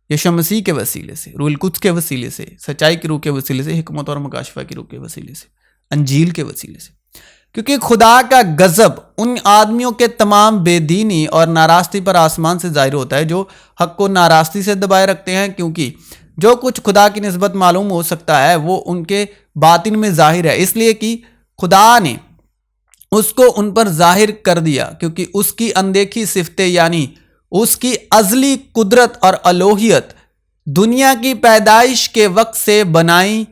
Speaker 1: यीशु मसीह के वसीले से, रूहुल कुद्स के वसीले से, सच्चाई की रूह के वसीले से, हिकमत और मुकाशफा की रूह के वसीले से, अंजील के वसीले से। क्योंकि खुदा का गजब उन आदमियों के तमाम बेदीनी और नाराजगी पर आसमान से जाहिर होता है जो हक को नाराजगी से दबाए रखते हैं। क्योंकि जो कुछ खुदा की निस्बत मालूम हो सकता है वो उनके बातिन में जाहिर है, इसलिए कि खुदा ने उसको उन पर जाहिर कर दिया। क्योंकि उसकी अनदेखी सिफतें यानी उसकी अजली कुदरत और अलोहियत दुनिया की पैदाइश के वक्त से बनाई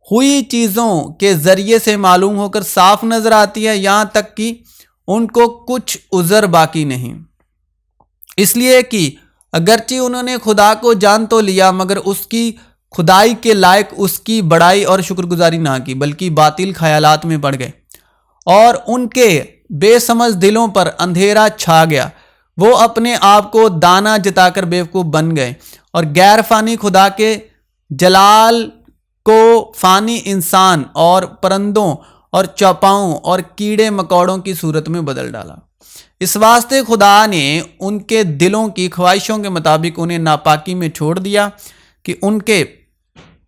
Speaker 1: हुई चीज़ों के जरिए से मालूम होकर साफ नजर आती है, यहां तक कि उनको कुछ उज़र बाकी नहीं। इसलिए कि अगरचे उन्होंने खुदा को जान तो लिया मगर उसकी खुदाई के लायक उसकी बड़ाई और शुक्रगुजारी ना की, बल्कि बातिल ख्यालात में पड़ गए और उनके बेसमझ दिलों पर अंधेरा छा गया। वो अपने आप को दाना जताकर बेवकूफ़ बन गए और गैर फानी खुदा के जलाल को फानी इंसान और परंदों और चौपाओं और कीड़े मकोड़ों की सूरत में बदल डाला। इस वास्ते खुदा ने उनके दिलों की ख्वाहिशों के मुताबिक उन्हें नापाकी में छोड़ दिया कि उनके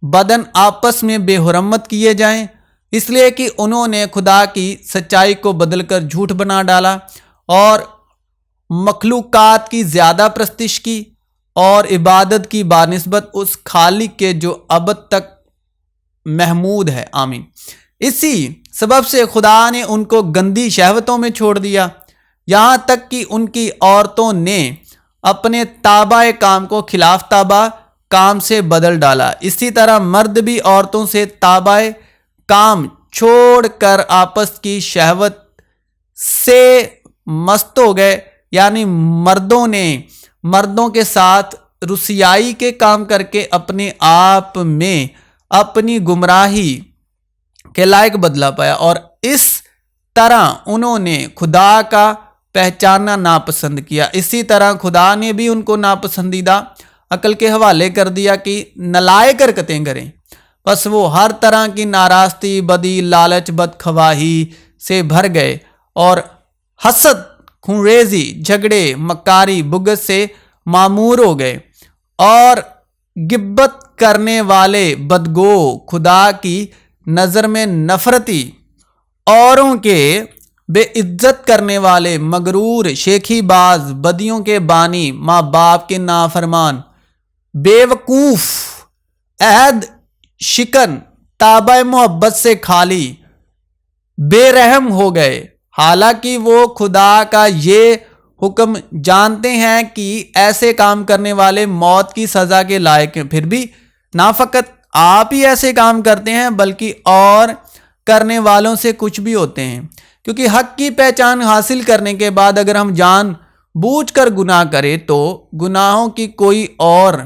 Speaker 1: बदन आपस में बेहुरमत किए जाएं, इसलिए कि उन्होंने खुदा की सच्चाई को बदलकर झूठ बना डाला और मखलूकात की ज़्यादा प्रस्तिश की और इबादत की बानिस्बत उस खालिक के जो अब तक महमूद है। आमीन। इसी सबब से खुदा ने उनको गंदी शहवतों में छोड़ दिया, यहाँ तक कि उनकी औरतों ने अपने ताबा काम को खिलाफ ताबा काम से बदल डाला। इसी तरह मर्द भी औरतों से ताबा काम छोड़कर आपस की शहवत से मस्त हो गए, यानी मर्दों ने मर्दों के साथ रुसियाई के काम करके अपने आप में अपनी गुमराही के लायक बदला पाया और इस तरह उन्होंने खुदा का पहचानना नापसंद किया। इसी तरह खुदा ने भी उनको नापसंदीदा अकल के हवाले कर दिया कि नलायक हरकतें करें। बस वो हर तरह की नाराजगी, बदी, लालच, बदखवाही से भर गए और हसद, खुरेजी, झगड़े, मकारी, बुगत से मामूर हो गए और गिब्बत करने वाले, बदगो, खुदा की नज़र में नफरती, औरों के बेइज्जत करने वाले, मगरूर, शेखीबाज, बदियों के बानी, माँ बाप के नाफरमान, बेवकूफ़, अहद शिकन, ताबा मोहब्बत से खाली, बेरहम हो गए। हालांकि वो खुदा का ये हुक्म जानते हैं कि ऐसे काम करने वाले मौत की सज़ा के लायक हैं, फिर भी ना फ़कत आप ही ऐसे काम करते हैं बल्कि और करने वालों से कुछ भी होते हैं। क्योंकि हक की पहचान हासिल करने के बाद अगर हम जान बूझ कर गुनाह करें तो गुनाहों की कोई और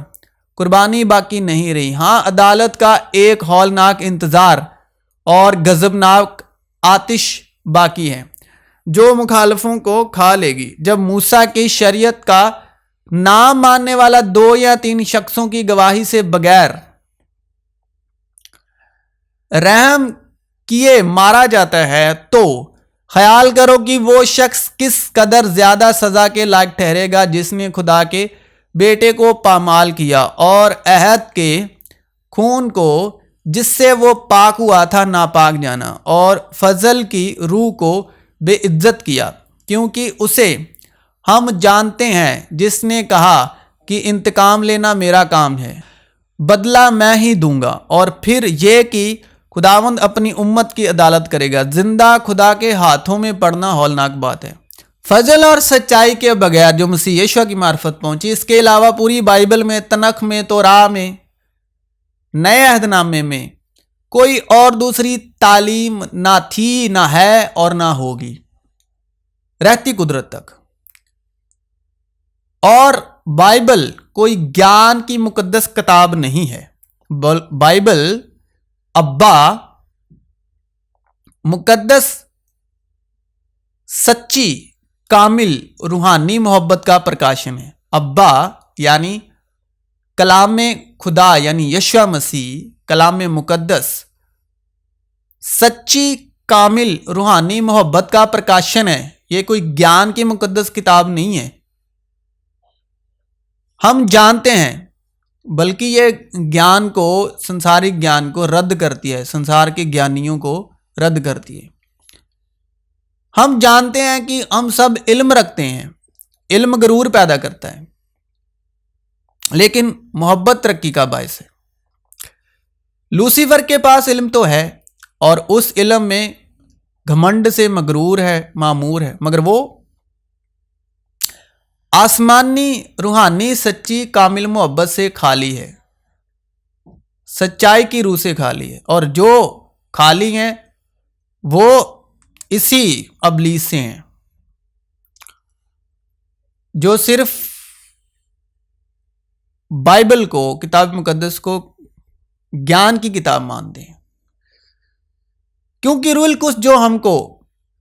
Speaker 1: कुर्बानी बाकी नहीं रही। हाँ, अदालत का एक हौलनाक इंतज़ार और गज़बनाक आतिश बाकी है जो मुखालफों को खा लेगी। जब मूसा की शरीयत का नाम मानने वाला 2 या 3 शख्सों की गवाही से बगैर रहम किए मारा जाता है तो ख्याल करो कि वो शख्स किस कदर ज्यादा सजा के लायक ठहरेगा जिसने खुदा के बेटे को पामाल किया और अहद के खून को जिससे वो पाक हुआ था नापाक जाना और फजल की रूह को बेइज्जत किया। क्योंकि उसे हम जानते हैं जिसने कहा कि इंतकाम लेना मेरा काम है, बदला मैं ही दूंगा। और फिर यह कि खुदावंद अपनी उम्मत की अदालत करेगा। जिंदा खुदा के हाथों में पड़ना हौलनाक बात है। फजल और सच्चाई के बगैर जो मसीह यीशु की मार्फत पहुंची, इसके अलावा पूरी बाइबल में, तनख में, तोरा में, नए अहदनामे में कोई और दूसरी तालीम ना थी, ना है और ना होगी रहती कुदरत तक। और बाइबल कोई ज्ञान की मुकद्दस किताब नहीं है। बाइबल अब्बा मुकद्दस, सच्ची, कामिल रूहानी मोहब्बत का प्रकाशन है। अब्बा यानी कलाम में खुदा यानी यीशु मसीह, कलाम में मुकद्दस, सच्ची, कामिल रूहानी मोहब्बत का प्रकाशन है। यह कोई ज्ञान की मुकद्दस किताब नहीं है। हम जानते हैं, बल्कि यह ज्ञान को, संसारिक ज्ञान को रद्द करती है, संसार के ज्ञानियों को रद्द करती है। हम जानते हैं कि हम सब इल्म रखते हैं, इल्म गरूर पैदा करता है, लेकिन मोहब्बत तरक्की का बायस है। लूसीफर के पास इल्म तो है और उस इल्म में घमंड से मगरूर है, मामूर है, मगर वो आसमानी, रूहानी, सच्ची, कामिल मोहब्बत से खाली है, सच्चाई की रूह से खाली है। और जो खाली हैं वो इसी अबलीस से हैं, जो सिर्फ बाइबल को, किताब मुकद्दस को ज्ञान की किताब मानते हैं। क्योंकि रूहुल कुद्स जो हमको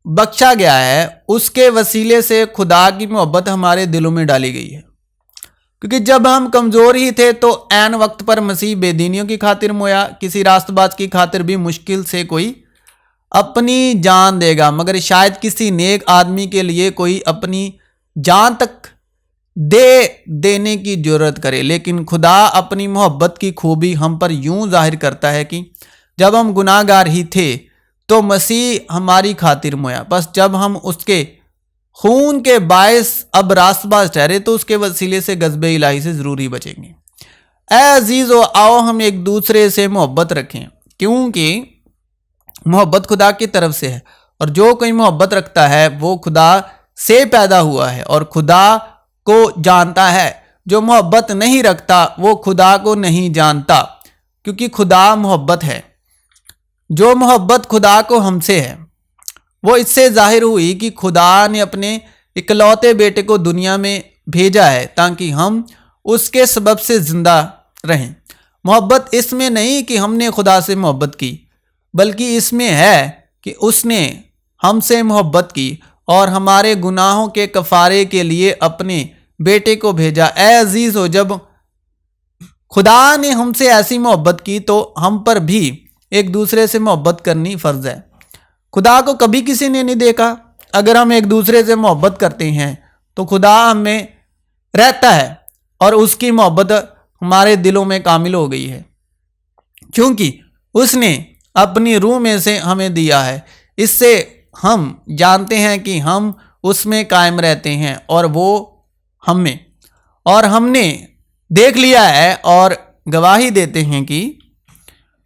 Speaker 1: बख्शा गया है, उसके वसीले से खुदा की मोहब्बत हमारे दिलों में डाली गई है। क्योंकि जब हम कमज़ोर ही थे तो ऐन वक्त पर मसीह बेदीनियों की खातिर मोया, किसी रास्तबाज की खातिर भी मुश्किल से कोई अपनी जान देगा, मगर शायद किसी नेक आदमी के लिए कोई अपनी जान तक देने की जरूरत करे। लेकिन खुदा अपनी मोहब्बत की खूबी हम पर यूं जाहिर करता है कि जब हम गुनाहगार ही थे तो मसीह हमारी खातिर मोया। बस जब हम उसके खून के बायस अब रास्तबाज ठहरे तो उसके वसीले से गज़बे इलाही से ज़रूर ही बचेंगे। ऐ अजीज़ो, आओ हम एक दूसरे से मोहब्बत रखें, क्योंकि मोहब्बत खुदा की तरफ से है, और जो कोई मोहब्बत रखता है वो खुदा से पैदा हुआ है और खुदा को जानता है। जो मोहब्बत नहीं रखता वो खुदा को नहीं जानता, क्योंकि खुदा मोहब्बत है। जो मोहब्बत खुदा को हमसे है वो इससे जाहिर हुई कि खुदा ने अपने इकलौते बेटे को दुनिया में भेजा है ताकि हम उसके सबब से जिंदा रहें। मोहब्बत इसमें नहीं कि हमने खुदा से मोहब्बत की, बल्कि इसमें है कि उसने हमसे मोहब्बत की और हमारे गुनाहों के कफारे के लिए अपने बेटे को भेजा। ऐ अजीज हो, जब खुदा ने हमसे ऐसी मोहब्बत की तो हम पर भी एक दूसरे से मोहब्बत करनी फर्ज है। खुदा को कभी किसी ने नहीं देखा। अगर हम एक दूसरे से मोहब्बत करते हैं तो खुदा हमें रहता है और उसकी मोहब्बत हमारे दिलों में कामिल हो गई है, क्योंकि उसने अपनी रूह में से हमें दिया है। इससे हम जानते हैं कि हम उसमें कायम रहते हैं और वो हम में, और हमने देख लिया है और गवाही देते हैं कि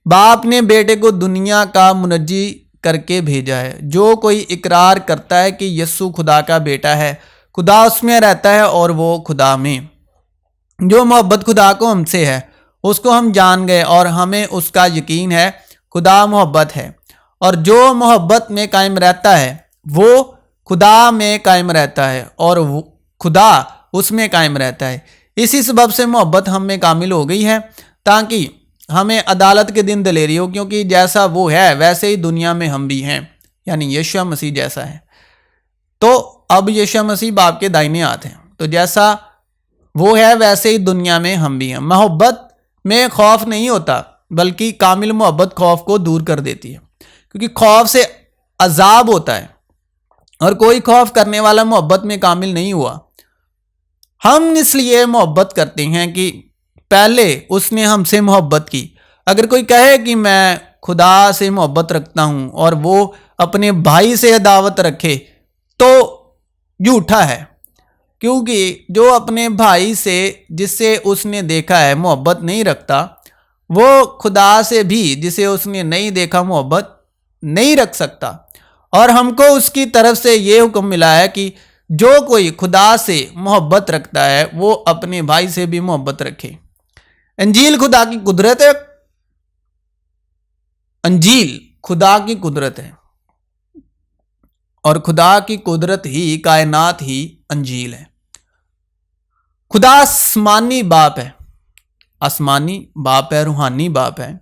Speaker 1: बाप ने बेटे को दुनिया का मुनज्जी करके भेजा है। जो कोई इकरार करता है कि यीशु खुदा का बेटा है, खुदा उसमें रहता है और वो खुदा में। जो मोहब्बत खुदा को हमसे है उसको हम जान गए और हमें उसका यकीन है। खुदा मोहब्बत है और जो मोहब्बत में कायम रहता है वो खुदा में कायम रहता है और खुदा उसमें कायम रहता है। इसी सबब से मोहब्बत हम में कामिल हो गई है ताकि हमें अदालत के दिन दिलेरी हो, क्योंकि जैसा वो है वैसे ही दुनिया में हम भी हैं, यानी यीशु मसीह जैसा है। तो अब यीशु मसीह बाप के दाहिने हाथ हैं, तो जैसा वो है वैसे ही दुनिया में हम भी हैं। मोहब्बत में खौफ नहीं होता, बल्कि कामिल मोहब्बत खौफ को दूर कर देती है, क्योंकि खौफ से अजाब होता है और कोई खौफ करने वाला मोहब्बत में कामिल नहीं हुआ। हम इसलिए मोहब्बत करते हैं कि पहले उसने हमसे मोहब्बत की। अगर कोई कहे कि मैं खुदा से मोहब्बत रखता हूं और वो अपने भाई से अदावत रखे तो झूठा है, क्योंकि जो अपने भाई से जिससे उसने देखा है मोहब्बत नहीं रखता, वो खुदा से भी जिसे उसने नहीं देखा मोहब्बत नहीं रख सकता। और हमको उसकी तरफ से ये हुक्म मिला है कि जो कोई खुदा से मोहब्बत रखता है वो अपने भाई से भी मोहब्बत रखे। अंजील खुदा की कुदरत है, अंजील खुदा की कुदरत है और खुदा की कुदरत ही, कायनात ही अंजील है। खुदा आसमानी बाप है, आसमानी बाप है, रूहानी बाप है,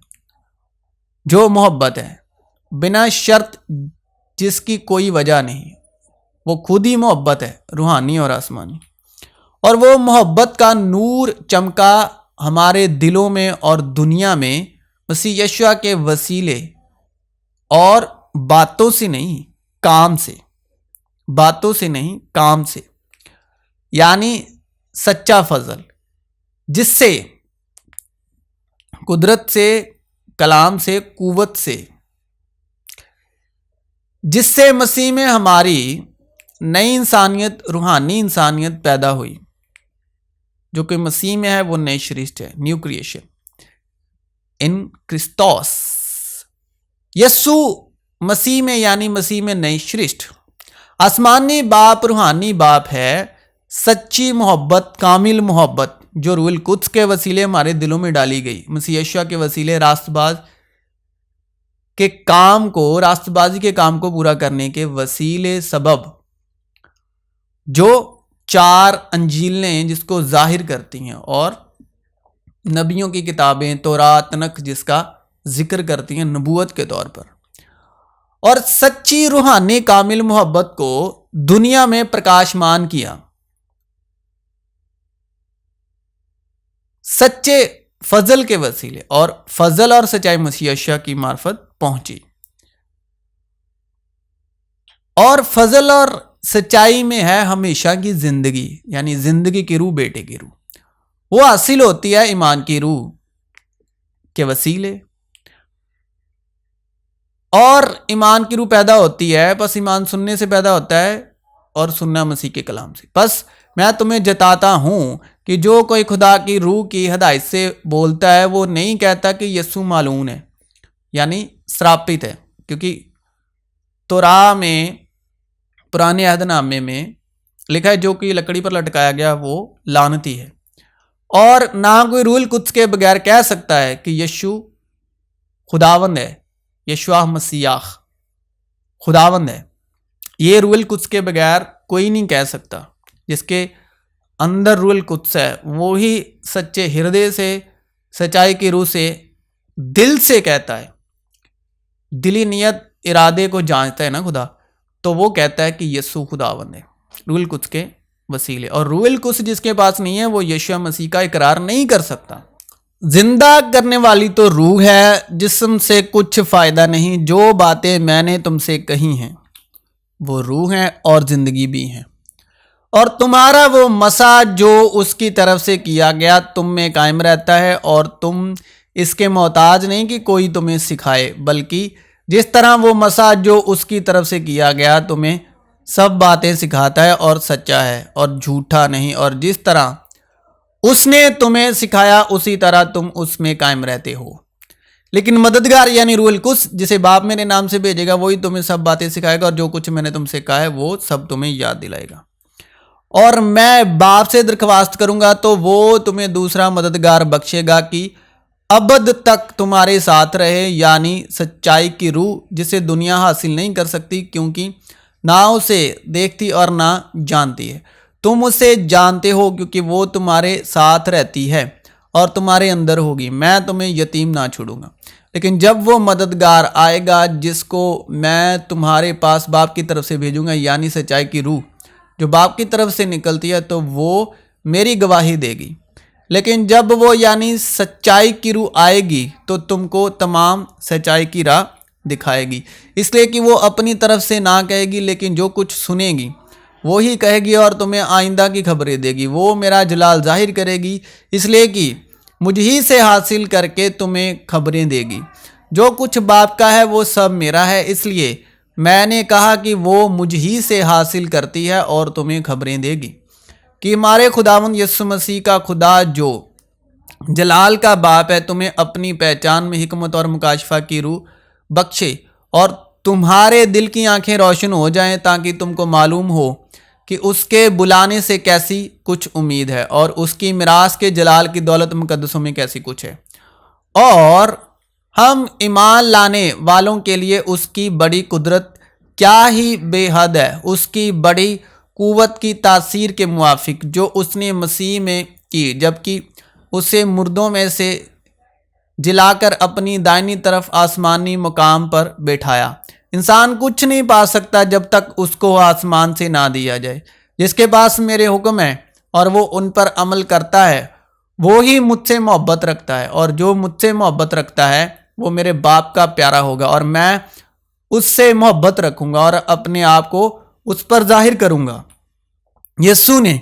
Speaker 1: जो मोहब्बत है, बिना शर्त, जिसकी कोई वजह नहीं। वो खुद ही मोहब्बत है, रूहानी और आसमानी। और वो मोहब्बत का नूर चमका हमारे दिलों में और दुनिया में मसीह यीशु के वसीले, और बातों से नहीं काम से, बातों से नहीं काम से, यानी सच्चा फजल, जिससे कुदरत से, कलाम से, कुव्वत से, जिससे मसीह में हमारी नई इंसानियत, रूहानी इंसानियत पैदा हुई। जो कि मसीह में है वो नई सृष्टि है, न्यू क्रिएशन इन क्रिस्तोस। यस्सु मसीह में, यानी मसीह में नई सृष्टि। आसमानी बाप रूहानी बाप है, सच्ची मोहब्बत, कामिल मोहब्बत, जो रूहुल कुद्स के वसीले हमारे दिलों में डाली गई। मसीह यीशु के वसीले रास्तबाज के काम को, रास्तबाजी के काम को पूरा करने के वसीले सबब, जो 4 अंजीलें जिसको जाहिर करती हैं, और नबियों की किताबें तौरात, तनख जिसका जिक्र करती हैं नबूवत के तौर पर। और सच्ची रूहानी कामिल मोहब्बत को दुनिया में प्रकाशमान किया, सच्चे फजल के वसीले। और फजल और सच्चाई मसीह यीशु की मार्फत पहुंची। और फजल और सच्चाई में है हमेशा की जिंदगी, यानी जिंदगी की रूह, बेटे की रूह। वो हासिल होती है ईमान की रूह के वसीले। और ईमान की रूह पैदा होती है, बस ईमान सुनने से पैदा होता है, और सुनना मसीह के कलाम से। बस मैं तुम्हें जताता हूं कि जो कोई खुदा की रूह की हिदायत से बोलता है, वो नहीं कहता कि यीशु मालून है, यानी श्रापित है। क्योंकि तौरात में, पुराने अहदनामे में लिखा है, जो कि लकड़ी पर लटकाया गया वो लानती है। और ना कोई रूहुल कुद्स के बगैर कह सकता है कि यीशु खुदावंद है, यीशुआ मसीह खुदावंद है। ये रूहुल कुद्स के बगैर कोई नहीं कह सकता। जिसके अंदर रूहुल कुद्स है, वो ही सच्चे हृदय से, सच्चाई की रूह से, दिल से कहता है। दिली नियत, इरादे को जांचता है ना खुदा, तो वो कहता है कि यीशु खुदावंद है, रूहुल कुद्स के वसीले। और रूहुल कुद्स जिसके पास नहीं है, वो यीशु मसीह का इकरार नहीं कर सकता। जिंदा करने वाली तो रूह है, जिस्म से कुछ फायदा नहीं। जो बातें मैंने तुमसे कही हैं वो रूह हैं और जिंदगी भी हैं। और तुम्हारा वो मसा जो उसकी तरफ से किया गया तुम में कायम रहता है, और तुम इसके मोहताज नहीं कि कोई तुम्हें सिखाए, बल्कि जिस तरह वो मसा जो उसकी तरफ से किया गया तुम्हें सब बातें सिखाता है, और सच्चा है और झूठा नहीं। और जिस तरह उसने तुम्हें सिखाया उसी तरह तुम उसमें कायम रहते हो। लेकिन मददगार यानी रूहुल कुद्स, जिसे बाप मेरे नाम से भेजेगा, वही तुम्हें सब बातें सिखाएगा, और जो कुछ मैंने तुमसे कहा है वो सब तुम्हें याद दिलाएगा। और मैं बाप से दरख्वास्त करूंगा तो वो तुम्हें दूसरा मददगार बख्शेगा कि अबद तक तुम्हारे साथ रहे, यानी सच्चाई की रूह, जिसे दुनिया हासिल नहीं कर सकती, क्योंकि ना उसे देखती और ना जानती है। तुम उसे जानते हो क्योंकि वो तुम्हारे साथ रहती है और तुम्हारे अंदर होगी। मैं तुम्हें यतीम ना छोड़ूंगा। लेकिन जब वो मददगार आएगा, जिसको मैं तुम्हारे पास बाप की तरफ से भेजूंगा, यानी सच्चाई की रूह जो बाप की तरफ से निकलती है, तो वो मेरी गवाही देगी। लेकिन जब वो यानी सच्चाई की रूह आएगी, तो तुमको तमाम सच्चाई की राह दिखाएगी। इसलिए कि वो अपनी तरफ से ना कहेगी, लेकिन जो कुछ सुनेगी वो ही कहेगी, और तुम्हें आइंदा की खबरें देगी। वो मेरा जलाल जाहिर करेगी, इसलिए कि मुझ ही से हासिल करके तुम्हें खबरें देगी। जो कुछ बाप का है वो सब मेरा है, इसलिए मैंने कहा कि वो मुझ ही से हासिल करती है और तुम्हें खबरें देगी। कि हमारे खुदावंद यीशु मसीह का खुदा जो जलाल का बाप है, तुम्हें अपनी पहचान में हिकमत और मुकाशफा की रूह बख्शे, और तुम्हारे दिल की आंखें रोशन हो जाएं, ताकि तुमको मालूम हो कि उसके बुलाने से कैसी कुछ उम्मीद है, और उसकी मिरास के जलाल की दौलत मुकद्दसों में कैसी कुछ है, और हम ईमान लाने वालों के लिए उसकी बड़ी कुदरत क्या ही बेहद है। उसकी बड़ी कुव्वत की तासीर के मुआफिक जो उसने मसीह में की, जबकि उसे मुर्दों में से जिलाकर अपनी दाहिनी तरफ आसमानी मुकाम पर बैठाया। इंसान कुछ नहीं पा सकता जब तक उसको आसमान से ना दिया जाए। जिसके पास मेरे हुक्म है और वो उन पर अमल करता है वो ही मुझसे मोहब्बत रखता है, और जो मुझसे मोहब्बत रखता है वो मेरे बाप का प्यारा होगा और मैं उससे मोहब्बत रखूंगा और अपने आप को उस पर जाहिर करूंगा। यीशु ने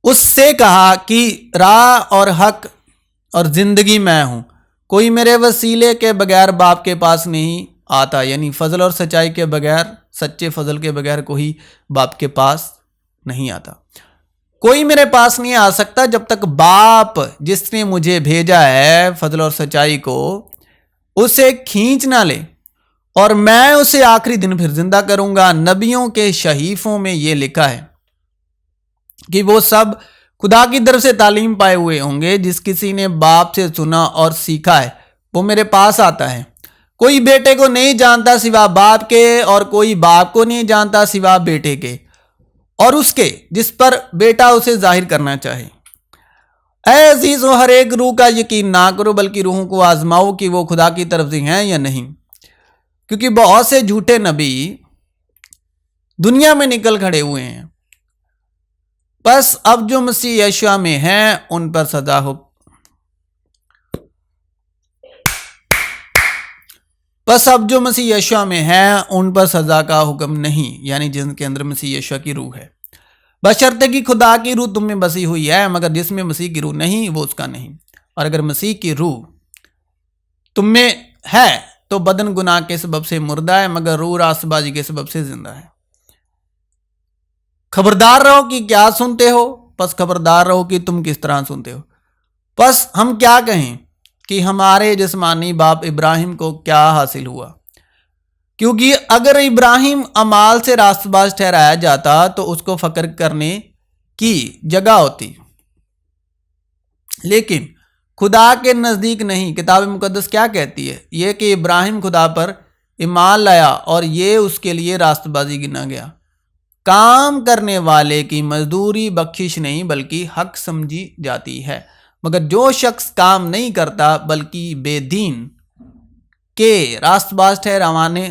Speaker 1: उससे कहा कि राह और हक और जिंदगी मैं हूं, कोई मेरे वसीले के बगैर बाप के पास नहीं आता, यानी फजल और सच्चाई के बगैर, सच्चे फजल के बगैर कोई बाप के पास नहीं आता। कोई मेरे पास नहीं आ सकता जब तक बाप जिसने मुझे भेजा है फजल और सच्चाई को उसे खींच ना ले, और मैं उसे आखिरी दिन फिर जिंदा करूंगा। नबियों के शहीफों में यह लिखा है कि वो सब खुदा की तरफ से तालीम पाए हुए होंगे। जिस किसी ने बाप से सुना और सीखा है वो मेरे पास आता है। कोई बेटे को नहीं जानता सिवा बाप के, और कोई बाप को नहीं जानता सिवा बेटे के और उसके जिस पर बेटा उसे जाहिर करना चाहे। ऐ अजीजों, हर एक रूह का यकीन ना करो, बल्कि रूहों को आजमाओ कि वो खुदा की तरफ से हैं या नहीं, क्योंकि बहुत से झूठे नबी दुनिया में निकल खड़े हुए हैं। बस अब जो मसीह यीशु में हैं उन पर सजा हो, बस अब जो मसीह यीशु में हैं उन पर सजा का हुक्म नहीं, यानी जिनके अंदर मसीह यीशु की रूह है। बशर्ते कि खुदा की रूह तुम में बसी हुई है, मगर जिसमें मसीह की रूह नहीं वो उसका नहीं। और अगर मसीह की रूह तुम में है तो बदन गुनाह के सबब से मुर्दा है, मगर रूह रास्तबाजी के सबब से जिंदा है। खबरदार रहो कि क्या सुनते हो, बस खबरदार रहो कि तुम किस तरह सुनते हो। बस हम क्या कहें कि हमारे जिस्मानी बाप इब्राहिम को क्या हासिल हुआ, क्योंकि अगर इब्राहिम अमाल से रास्तबाज ठहराया जाता तो उसको फक्र करने की जगह होती, लेकिन खुदा के नज़दीक नहीं। किताब मुकद्दस क्या कहती है? यह कि इब्राहिम खुदा पर ईमान लाया और ये उसके लिए रास्तबाजी गिना गया। काम करने वाले की मजदूरी बख्शिश नहीं बल्कि हक समझी जाती है, मगर जो शख्स काम नहीं करता बल्कि बेदीन के रास्तबाज ठहराने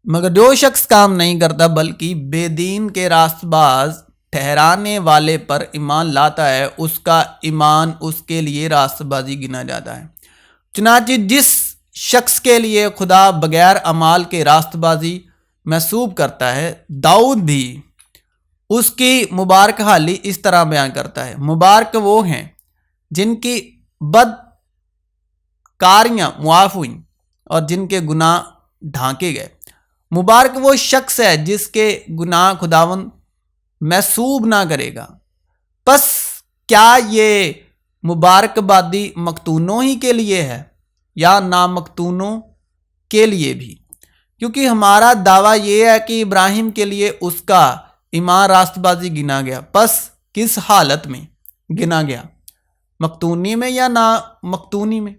Speaker 1: मगर जो शख्स काम नहीं करता बल्कि बेदीन के रास्तबाज ठहराने वाले पर ईमान लाता है, उसका ईमान उसके लिए रास्तबाजी गिना जाता है। चुनांचे जिस शख्स के लिए खुदा बगैर अमाल के रास्तबाजी महसूब करता है, दाऊद भी उसकी मुबारक हाली इस तरह बयान करता है। मुबारक वो हैं जिनकी बदकारियां मुआफ हुई और जिनके गुनाह ढांके गए। मुबारक वो शख्स है जिसके गुनाह खुदावन महसूब ना करेगा। बस क्या ये मुबारकबादी मखतूनों ही के लिए है या नामखतूनों के लिए भी? क्योंकि हमारा दावा यह है कि इब्राहिम के लिए उसका ईमान रास्तबाजी गिना गया। बस किस हालत में गिना गया? मखतूनी में या ना मखतूनी में?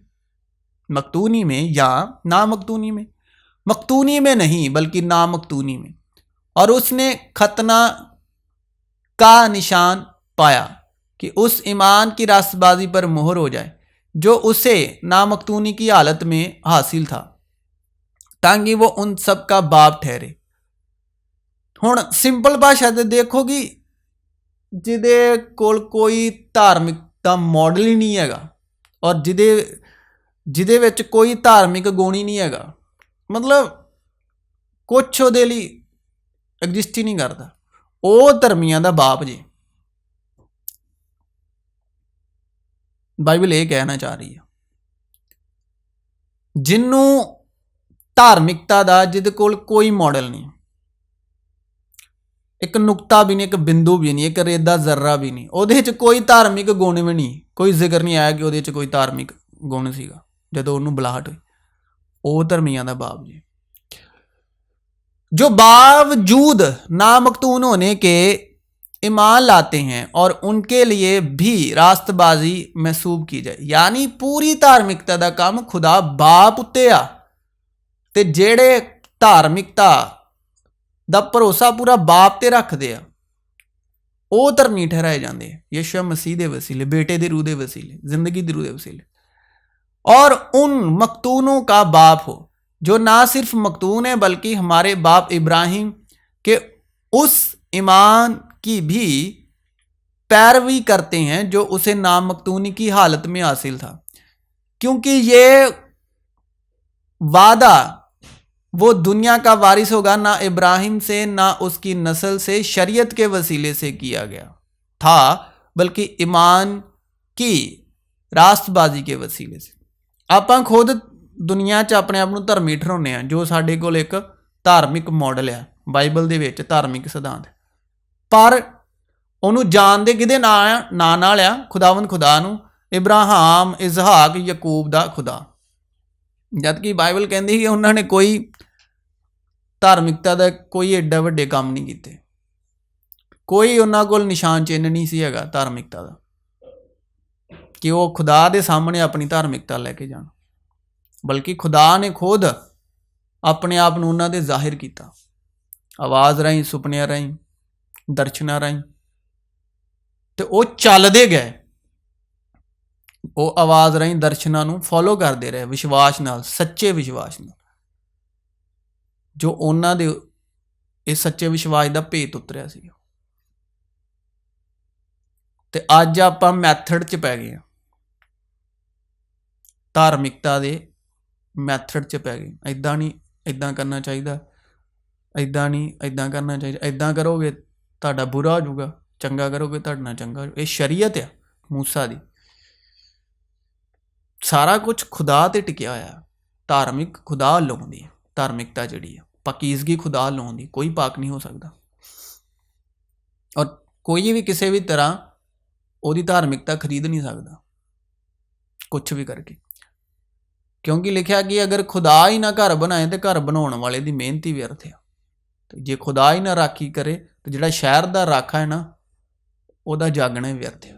Speaker 1: मखतूनी में या ना मखतूनी में? मखतूनी में नहीं बल्कि ना मखतूनी में। और उसने खतना का निशान पाया कि उस ईमान की रास्तबाजी पर मोहर हो जाए जो उसे नामखतूनी की हालत में हासिल था, ताकि वो उन सब का बाप ठहरे। हुण सिंपल भाषा ते देखो कि जिदे कोल कोई धार्मिकता मॉडल ही नहीं हैगा और जिदे विच कोई धार्मिक गुण ही नहीं हैगा, मतलब कुछ ਉਹਦੇ ਲਈ एग्जिस्ट ही नहीं करता, ਉਹ ਧਰਮੀਆਂ ਦਾ ਬਾਪ जी। ਬਾਈਬਲ ਇਹ ਕਹਿਣਾ ਚਾਹ ਰਹੀ ਹੈ, ਜਿਹਨੂੰ ਧਾਰਮਿਕਤਾ ਦਾ ਜਿਹਦੇ ਕੋਲ ਕੋਈ ਮॉडल नहीं, एक नुकता भी नहीं, एक बिंदु भी नहीं, एक रेदा जर्रा भी नहीं, ਉਹਦੇ 'ਚ कोई धार्मिक गुण भी नहीं, कोई जिक्र नहीं आया कि ਉਹਦੇ 'ਚ कोई धार्मिक गुण ਸੀਗਾ ਜਦੋਂ ਉਹਨੂੰ ਬੁਲਾਹਟ ਹੋਈ। ਉਹ ਧਰਮੀਆਂ ਦਾ ਬਾਪ जी, जो बावजूद नामखतून होने के ईमान लाते हैं और उनके लिए भी रास्तबाजी महसूब की जाए। यानी पूरी धार्मिकता का काम खुदा बाप उत्ते आ, ਤੇ ਜਿਹੜੇ ਧਾਰਮਿਕਤਾ ਦਾ ਭਰੋਸਾ ਪੂਰਾ ਬਾਪ ਤੇ ਰੱਖਦੇ ਆ ਉਹ ਧਰਮੀ ਠਹਿਰਾਏ ਜਾਂਦੇ ਆ ਯਿਸੂ मसीह ਦੇ वसीले, बेटे ਦੀ रूह ਦੇ वसीले, जिंदगी ਦੀ रूह ਦੇ वसीले। और उन मखतूनों का बाप हो जो ना सिर्फ मखतून है बल्कि हमारे बाप इब्राहिम के उस ईमान की भी पैरवी करते हैं जो उसे नामकतूनी की हालत में हासिल था, क्योंकि ये वादा वो दुनिया का वारिस होगा ना इब्राहिम से ना उसकी नस्ल से शरीयत के वसीले से किया गया था, बल्कि ईमान की रास्तबाजी के वसीले से। ਆਪਾਂ खुद दुनिया 'ਚ ਆਪਣੇ ਆਪ ਨੂੰ ਧਰਮੀ ਠਹਿਰਾਉਂਦੇ ਆ ਜੋ ਸਾਡੇ ਕੋਲ ਇੱਕ ਧਾਰਮਿਕ ਮਾਡਲ ਆ ਬਾਈਬਲ ਦੇ ਵਿੱਚ ਧਾਰਮਿਕ ਸਿਧਾਂਤ, ਪਰ ਉਹਨੂੰ ਜਾਣਦੇ ਕਿਹਦੇ ਨਾਂ ਨਾਲ ਆ? ਖੁਦਾਵੰਦ ਖੁਦਾ ਨੂੰ, ਇਬਰਾਹਿਮ, ਇਸਹਾਕ, ਯਕੂਬ ਦਾ ਖੁਦਾ। ਜਦ ਕਿ ਬਾਈਬਲ ਕਹਿੰਦੀ ਕਿ ਉਹਨਾਂ ਨੇ ਕੋਈ ਧਾਰਮਿਕਤਾ ਦਾ ਕੋਈ ਏਡਾ ਵੱਡੇ ਕੰਮ ਨਹੀਂ ਕੀਤੇ, ਕੋਈ ਉਹਨਾਂ ਕੋਲ ਨਿਸ਼ਾਨ ਚਿੰਨ੍ਹ ਨਹੀਂ ਸੀ ਹੈਗਾ ਧਾਰਮਿਕਤਾ ਦਾ ਕਿ ਉਹ ਖੁਦਾ ਦੇ ਸਾਹਮਣੇ ਆਪਣੀ ਧਾਰਮਿਕਤਾ ਲੈ ਕੇ ਜਾਣ, ਬਲਕਿ ਖੁਦਾ ਨੇ ਖੁਦ ਆਪਣੇ ਆਪ ਨੂੰ ਉਹਨਾਂ ਦੇ ਜ਼ਾਹਿਰ ਕੀਤਾ ਆਵਾਜ਼ ਰਾਹੀਂ, ਸੁਪਨਿਆਂ ਰਾਹੀਂ, ਦਰਸ਼ਨਾਂ ਰਾਹੀਂ। ਤੇ ਉਹ ਚੱਲਦੇ ਗਏ, ਉਹ ਆਵਾਜ਼ ਰਾਹੀਂ ਦਰਸ਼ਨਾਂ ਨੂੰ ਫੋਲੋ ਕਰਦੇ ਰਹੇ ਵਿਸ਼ਵਾਸ ਨਾਲ, ਸੱਚੇ ਵਿਸ਼ਵਾਸ ਨਾਲ, ਜੋ ਉਹਨਾਂ ਦੇ ਇਹ ਸੱਚੇ ਵਿਸ਼ਵਾਸ ਦਾ ਭੇਤ ਉਤਰਿਆ ਸੀ। ਤੇ ਅੱਜ ਆਪਾਂ ਮੈਥਡ 'ਚ ਪੈ ਗਏ ਹਾਂ, ਧਾਰਮਿਕਤਾ ਦੇ ਮੈਥਡ 'ਚ ਪੈ ਗਏ। ਇੱਦਾਂ ਨਹੀਂ, ਇੱਦਾਂ ਕਰਨਾ ਚਾਹੀਦਾ, ਇੱਦਾਂ ਨਹੀਂ, ਇੱਦਾਂ ਕਰਨਾ ਚਾਹੀਦਾ, ਇੱਦਾਂ ਕਰੋਗੇ ਤੁਹਾਡਾ ਬੁਰਾ ਹੋ ਜਾਊਗਾ, ਚੰਗਾ ਕਰੋਗੇ ਤੁਹਾਡੇ ਨਾਲ ਚੰਗਾ ਹੋ ਜਾਊਗਾ। ਇਹ ਸ਼ਰੀਅਤ ਆ ਮੂਸਾ ਦੀ, ਸਾਰਾ ਕੁਝ ਖੁਦਾ ਤੇ ਟਿਕਿਆ ਹੋਇਆ। ਧਾਰਮਿਕ ਖੁਦਾ ਲਾਉਂਦੀ ਹੈ, ਧਾਰਮਿਕਤਾ ਜਿਹੜੀ ਆ ਪਾਕੀਜ਼ਗੀ ਖੁਦਾ ਲਾਉਂਦੀ, ਕੋਈ ਪਾਕ ਨਹੀਂ ਹੋ ਸਕਦਾ ਔਰ ਕੋਈ ਵੀ ਕਿਸੇ ਵੀ ਤਰ੍ਹਾਂ ਉਹਦੀ ਧਾਰਮਿਕਤਾ ਖਰੀਦ ਨਹੀਂ ਸਕਦਾ ਕੁਛ ਵੀ ਕਰਕੇ, ਕਿਉਂਕਿ ਲਿਖਿਆ ਕਿ ਅਗਰ ਖੁਦਾ ਹੀ ਨਾ ਘਰ ਬਣਾਏ ਤੇ ਘਰ ਬਣਾਉਣ ਵਾਲੇ ਦੀ ਮਿਹਨਤ ਹੀ ਵਿਅਰਥ ਆ। ਤੇ ਜੇ ਖੁਦਾ ਹੀ ਨਾ ਰਾਖੀ ਕਰੇ ਤੇ ਜਿਹੜਾ ਸ਼ਹਿਰ ਦਾ ਰਾਖਾ ਹੈ ਨਾ ਉਹਦਾ ਜਾਗਣਾ ਹੀ ਵਿਅਰਥ ਹੈ।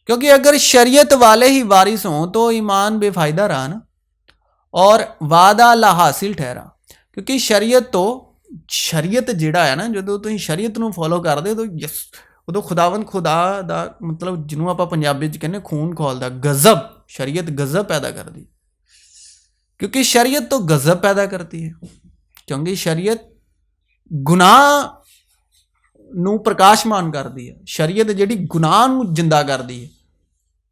Speaker 1: क्योंकि अगर शरीयत वाले ही वारिस हों तो ईमान बेफायदा रहा ना और वादा ला हासिल ठहरा। क्योंकि शरीयत जिहड़ा है ना, जो तुसीं शरीयत नूं फॉलो करदे तो यस उदों खुदावंद खुदा दा मतलब जिन्हों आपां पंजाबी च कहने खून खौलदा गज़ब, शरीयत गज़ब पैदा करदी। क्योंकि शरीयत तो गज़ब पैदा करती है, क्योंकि शरीयत गुनाह ਨੂੰ ਪ੍ਰਕਾਸ਼ਮਾਨ ਕਰਦੀ ਹੈ। ਸ਼ਰੀਅਤ ਜਿਹੜੀ ਗੁਨਾਹ ਨੂੰ ਜਿੰਦਾ ਕਰਦੀ ਹੈ।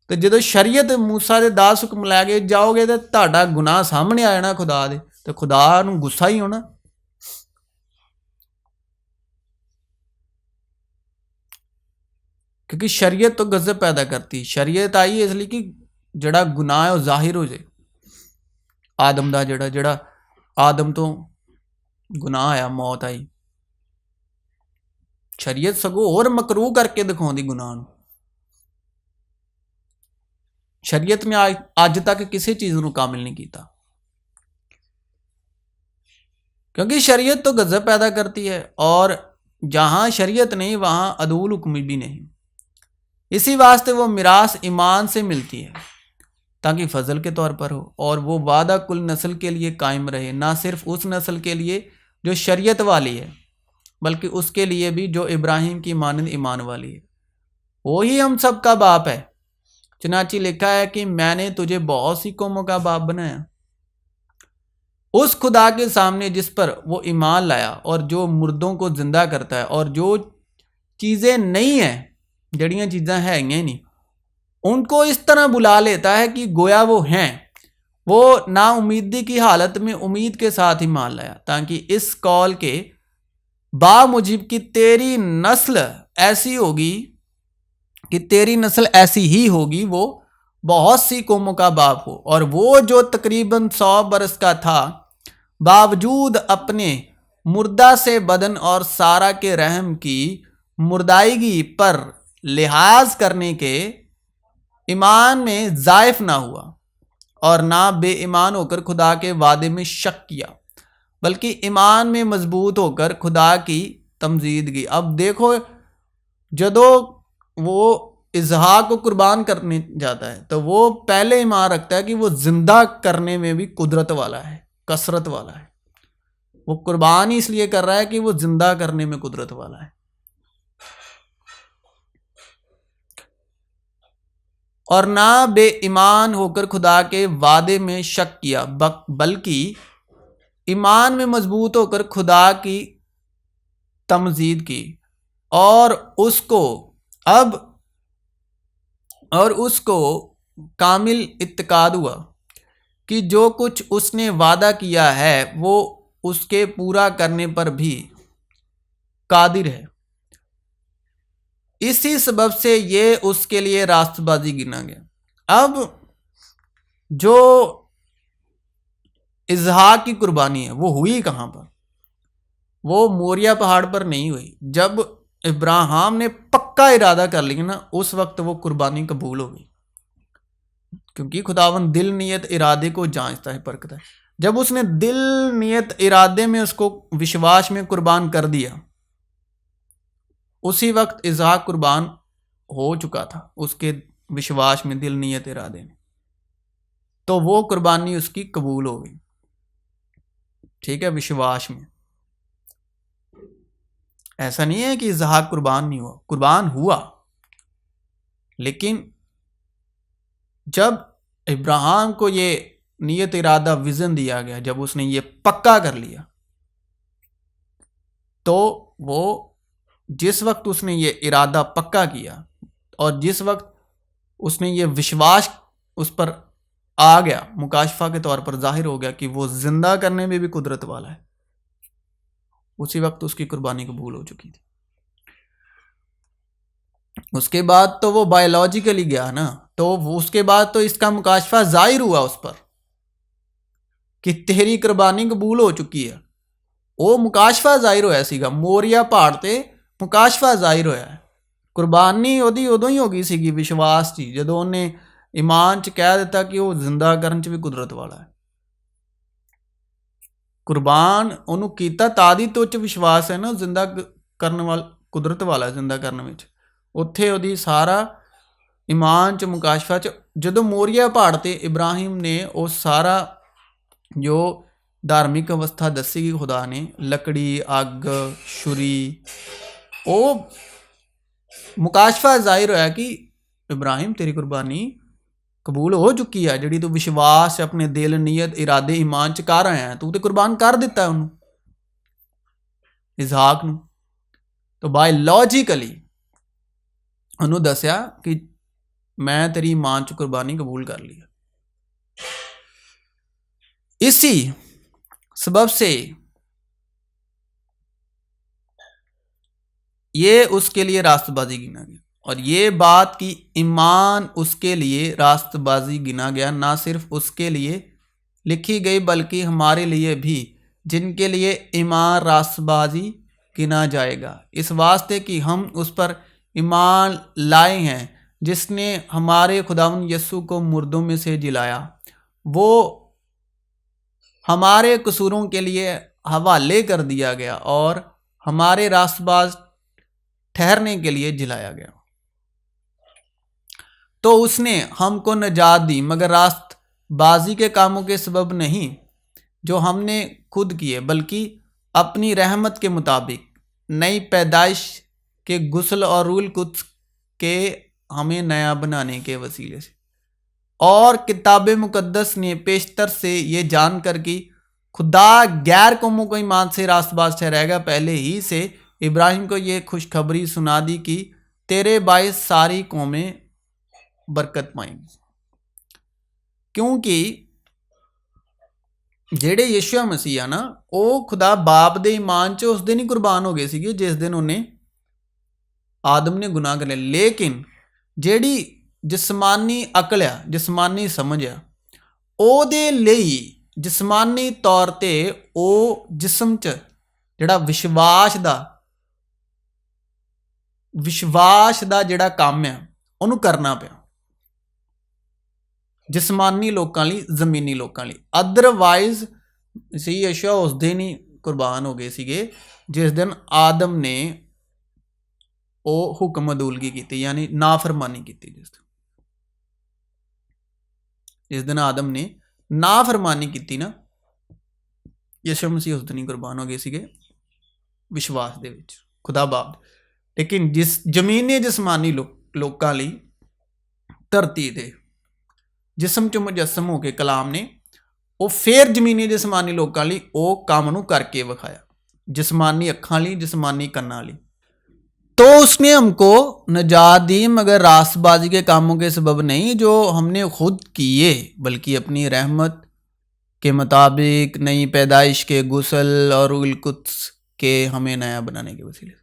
Speaker 1: ਤੇ ਜਦੋਂ ਸ਼ਰੀਅਤ ਮੂਸਾ ਦੇ 10 ਹੁਕਮ ਲੈ ਕੇ ਜਾਓਗੇ ਤੇ ਤੁਹਾਡਾ ਗੁਨਾਹ ਸਾਹਮਣੇ ਆ ਜਾਣਾ ਖੁਦਾ ਦੇ, ਤੇ ਖੁਦਾ ਨੂੰ ਗੁੱਸਾ ਹੀ ਹੋਣਾ। ਕਿਉਂਕਿ ਸ਼ਰੀਅਤ ਤੋਂ ਗਜ਼ਬ ਪੈਦਾ ਕਰਤੀ। ਸ਼ਰੀਅਤ ਆਈ ਇਸ ਲਈ ਕਿ ਜਿਹੜਾ ਗੁਨਾਹ ਹੈ ਉਹ ਜ਼ਾਹਿਰ ਹੋ ਜਾਏ। ਆਦਮ ਦਾ ਜਿਹੜਾ ਆਦਮ ਤੋਂ ਗੁਨਾਹ ਆਇਆ, ਮੌਤ ਆਈ, शरीयत सगों और मकरूह करके दिखाउंदी गुनाह नूं। शरीयत ने अज तक किसी चीज़ नूं कामिल नहीं किया, क्योंकि शरीयत तो गज़ब पैदा करती है और जहाँ शरीयत नहीं वहाँ अदूल हुक्म भी नहीं। इसी वास्ते वो मिरास ईमान से मिलती है ताकि फजल के तौर पर हो और वो वादा कुल नस्ल के लिए कायम रहे, ना सिर्फ उस नस्ल के लिए जो शरीयत वाली है बल्कि उसके लिए भी जो इब्राहिम की मानंद ईमान वाली है। वही हम सब का बाप है। चनाची लिखा है कि मैंने तुझे बहुत सी कौमों का बाप बनाया। उस खुदा के सामने जिस पर वो ईमान लाया और जो मुर्दों को जिंदा करता है और जो चीज़ें नहीं हैं, जड़ियाँ चीज़ें हैं ही नहीं, उनको इस तरह बुला लेता है कि गोया वो हैं। वो नाउमीदी की हालत में उम्मीद के साथ ईमान लाया ताकि इस कौल के बामुजिब कि तेरी नस्ल ऐसी होगी, कि तेरी नस्ल ऐसी ही होगी, वो बहुत सी कौमों का बाप हो। और वो जो तकरीबन 100 बरस का था, बावजूद अपने मुर्दा से बदन और सारा के रहम की मुर्दाईगी पर लिहाज करने के ईमान में ज़ाइफ ना हुआ और ना बेईमान होकर खुदा के वादे में शक किया, बल्कि ईमान में मजबूत होकर खुदा की तमजीद की। अब देखो, जदों वो इजहाक को कुर्बान करने जाता है तो वो पहले ईमान रखता है कि वो जिंदा करने में भी कुदरत वाला है, कसरत वाला है, वो कुर्बान इसलिए कर रहा है कि वो जिंदा करने में कुदरत वाला है। और ना बेईमान होकर खुदा के वादे में शक किया, बल्कि ईमान में मजबूत होकर खुदा की तमजीद की और उसको कामिल इत्तेकाद हुआ कि जो कुछ उसने वादा किया है वो उसके पूरा करने पर भी कादिर है। इसी सबब से ये उसके लिए रास्तबाजी गिना गया। अब जो इजहाक की कुर्बानी है वो हुई कहाँ पर? वो मोरिया पहाड़ पर नहीं हुई। जब इब्राहिम ने पक्का इरादा कर लिया ना, उस वक्त वो कुर्बानी कबूल हो गई, क्योंकि खुदावन दिल नियत इरादे को जांचता है, परखता है। जब उसने दिल नियत इरादे में उसको विश्वास में कुर्बान कर दिया, उसी वक्त इजहाक कुर्बान हो चुका था उसके विश्वास में, दिल नियत इरादे में, तो वो कुर्बानी उसकी कबूल हो गई। ठीक है, विश्वास में। ऐसा नहीं है कि इजहाक कुर्बान नहीं हुआ, कुर्बान हुआ, लेकिन जब इब्राहिम को ये नियत इरादा विजन दिया गया, जब उसने ये पक्का कर लिया, तो वो जिस वक्त उसने ये इरादा पक्का किया और जिस वक्त उसने ये विश्वास उस पर आ गया, मुकाशफा के तौर पर जाहिर हो गया कि वो जिंदा करने में भी कुदरत वाला है, उसी वक्त उसकी कुर्बानी कबूल हो चुकी थी। उसके बाद तो वो बायोलॉजिकली गया ना, तो उसके बाद तो इसका मुकाशफा जाहिर हुआ उस पर कि तेरी कुर्बानी कबूल हो चुकी है। वो मुकाशफा जाहिर होया सीगा, मोरिया पहाड़ ते मुकाशफा जाहिर होया है। कुर्बानी ओदी उदों ही हो गई सीगी विश्वास ची, जदों उन्हें ईमान च कह दिता कि वो जिंदा करन च भी कुदरत वाला है। कुर्बान उन्होंने कीता तादी तो च विश्वास है ना, जिंदा करने वाला कुदरत वाला है, जिंदा करने में उत्थे ओदी सारा ईमान च मुकाशफा च। जदों मोरिया पहाड़ ते इब्राहिम ने वो सारा जो धार्मिक अवस्था दसी गई खुदा ने, लकड़ी, अग, छुरी, वो मुकाशफा जाहिर होया कि इब्राहिम तेरी कुर्बानी कबूल हो चुकी है, जिहड़ी तू विश्वास अपने दिल नीयत इरादे ईमान च कर आया, तू तो कुर्बान कर दिता है उन्होंने, इसहाक नूं। तो बायोलॉजिकली उन्होंने दसिया कि मैं तेरी ईमान च कुर्बानी कबूल कर ली। इसी सबब से ये उसके लिए रास्तबाजी गिना गया, और ये बात कि ईमान उसके लिए रास्तबाजी गिना गया ना सिर्फ उसके लिए लिखी गई बल्कि हमारे लिए भी, जिनके लिए ईमान रास्तबाजी गिना जाएगा, इस वास्ते कि हम उस पर ईमान लाए हैं जिसने हमारे खुदावन यस्सु को मुर्दों में से जिलाया। वो हमारे कसूरों के लिए हवाले कर दिया गया और हमारे रास्तबाज ठहरने के लिए जिलाया गया। तो उसने हमको नजात दी, मगर रास्तबाजी के कामों के सबब नहीं जो हमने खुद किए, बल्कि अपनी रहमत के मुताबिक नई पैदाइश के गुस्ल और रूल कुद्स के हमें नया बनाने के वसीले से। और किताब मुकद्दस ने पेशतर से ये जानकर कि खुदा गैर कौमों को ईमान से रास्तबाज ठहराएगा, पहले ही से इब्राहिम को ये खुशखबरी सुना दी कि तेरे बायस सारी कौमें बरकत पाएंगी। क्योंकि जेड़े यीशु मसीह ना, वो खुदा बाप दे ईमान च उस दिन ही कुर्बान हो गए सीगे जिस दिन उन्हें आदम ने गुनाह कर लिया। लेकिन जेड़ी जिस्मानी अकल आ, जिस्मानी समझ आ, ओदे लई जिस्मानी तौर ते ओ जिस्म च जेड़ा विश्वास दा जेड़ा काम है उन्होंने करना पिया, जिस्मानी लोगों लिए, जमीनी लोगों लिए। अदरवाइज सी यीशु उस दिन ही कुर्बान हो गए सीगे जिस दिन आदम ने वो हुक्म अदूलगी की, यानी नाफरमानी की। जिस दिन आदम ने नाफरमानी की ना, ਯਿਸੂ ਮਸੀਹ ਉਸ ਦਿਨ ਹੀ ਕੁਰਬਾਨ ਹੋ ਗਏ ਸੀਗੇ ਵਿਸ਼ਵਾਸ ਦੇ ਵਿੱਚ ਖੁਦਾ ਬਾਪ। ਲੇਕਿਨ ਜਿਸ ਜ਼ਮੀਨੀ ਜਿਸਮਾਨੀ ਲੋਕਾਂ ਲਈ ਧਰਤੀ ਦੇ ਜਿਸਮ 'ਚ ਮੁਜੱਸਮ ਹੋ ਕੇ ਕਲਾਮ ਨੇ ਉਹ ਫਿਰ ਜ਼ਮੀਨੀ ਜਿਸਮਾਨੀ ਲੋਕਾਂ ਲਈ ਉਹ ਕੰਮ ਨੂੰ ਕਰਕੇ ਵਿਖਾਇਆ, जिस्मानी अखां ली, जिस्मानी कन्ना ली। तो उसने हमको निजात दी मगर रास्तबाजी के कामों के सबब नहीं जो हमने खुद किए, बल्कि अपनी रहमत के मुताबिक नई पैदाइश के गुसल और रूहुल कुद्स के हमें नया बनाने के वसीले।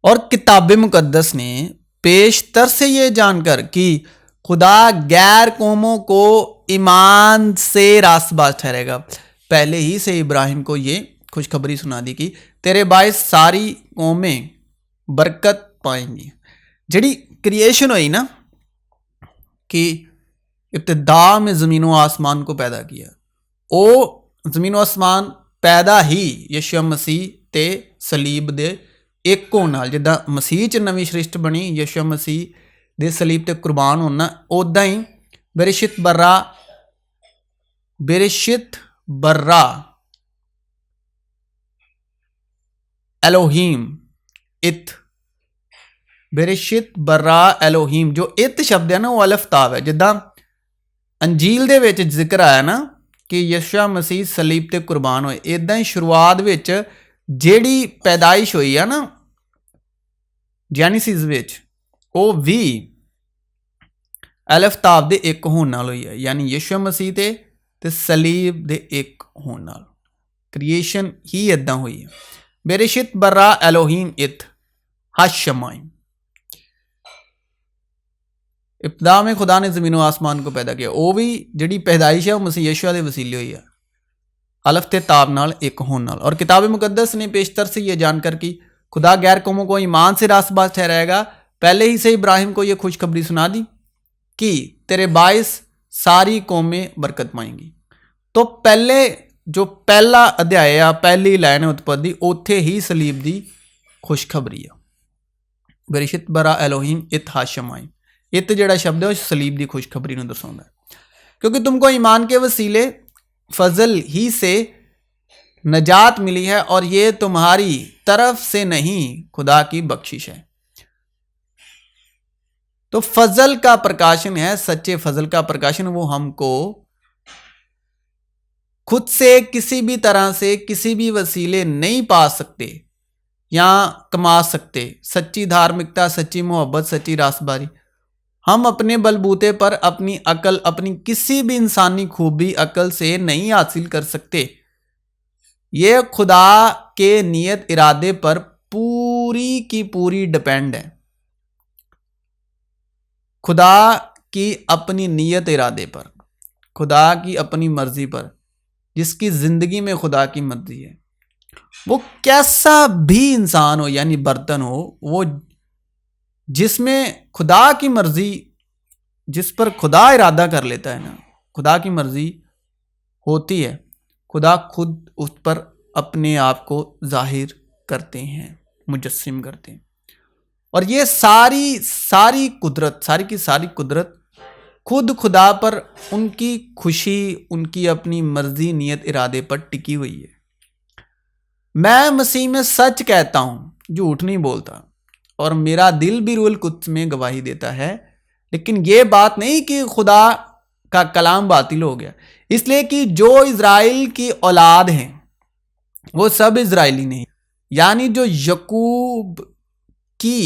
Speaker 1: और किताब मुकद्दस ने पेशतर से ये जानकर कि खुदा गैर कौमों को ईमान से रास्तबाज ठहरेगा, पहले ही से इब्राहिम को ये खुशखबरी सुना दी कि तेरे बायस सारी कौमें बरकत पाएंगी। जिहड़ी क्रिएशन हुई ना कि इब्तिदा में ज़मीन व आसमान को पैदा किया, वो ज़मीन व आसमान पैदा ही यीशु मसीह ते सलीब दे एक होण नाल। जिद्दां मसीह च नवीं सृष्टि बनी, यीशु मसीह दे सलीब ते कुर्बान होना, उदां ही बेरिशित बर्रा एलोहीम इत, बेरिशित बर्रा एलोहीम, जो इत शब्द है ना वो अलफ ताव है। जिद्दां अंजील दे विच जिक्र आया ना कि यीशु मसीह सलीब ते कुर्बान होए, इदां ही शुरुआत विच जिहड़ी पैदाइश होई है ना जैनीसिस विच वो भी अलफ ताव दे एक होण नाल होई है, यानी यीशु मसीह ते सलीब दे एक होण नाल क्रिएशन ही इदां होई है। बेरिशित बर्रा एलोहीम इत हशमाइम, इब्तिदा में खुदा ने ज़मीन व आसमान को पैदा किया, वो भी जिहड़ी पैदाइश है वो मसीह यीशु दे वसीले हुई है, अलफ ते ताब नाल एक होण नाल। और किताब मुकद्दस ने पेशतर से ये जानकर कि खुदा गैर कौमों को ईमान से रास्तबाज ठहराएगा, पहले ही से इब्राहिम को ये खुशखबरी सुना दी कि तेरे बायस सारी कौमें बरकत पाएंगी। तो पहले जो पहला अध्याय आ, पहली लाइन है उत्पत्ति, उत्थे ही सलीब दी खुशखबरी है। बेरिशित बरा एलोहीम इत हाशमाइम, इत जिहड़ा शब्द है सलीब दी खुशखबरी नूं दर्शाउंदा है, क्योंकि तुमको ईमान के वसीले फजल ही से नजात मिली है और ये तुम्हारी तरफ से नहीं खुदा की बख्शिश है। तो फजल का प्रकाशन है, सच्चे फजल का प्रकाशन, वो हमको खुद से किसी भी तरह से किसी भी वसीले नहीं पा सकते या कमा सकते। सच्ची धार्मिकता, सच्ची मोहब्बत, सच्ची रास्तबारी हम अपने बलबूते पर, अपनी अकल, अपनी किसी भी इंसानी खूबी अकल से नहीं हासिल कर सकते। ये खुदा के नियत इरादे पर पूरी की पूरी डिपेंड है, खुदा की अपनी नियत इरादे पर, खुदा की अपनी मर्जी पर। जिसकी जिंदगी में खुदा की मर्जी है, वो कैसा भी इंसान हो यानी बर्तन हो, वो जिसमें खुदा की मर्जी, जिस पर खुदा इरादा कर लेता है ना, खुदा की मर्जी होती है, खुदा खुद उस पर अपने आप को जाहिर करते हैं, मुजस्सिम करते हैं। और ये सारी कुदरत, सारी की सारी कुदरत खुद खुदा पर उनकी खुशी, उनकी अपनी मर्जी, नियत, इरादे पर टिकी हुई है। मैं मसीह में सच कहता हूं, झूठ नहीं बोलता, और मेरा दिल भी रूहुल कुद्स में गवाही देता है। लेकिन ये बात नहीं कि खुदा का कलाम बातिल हो गया, इसलिए कि जो इज़राइल की औलाद हैं वो सब इज़राइली नहीं, यानी जो यकूब की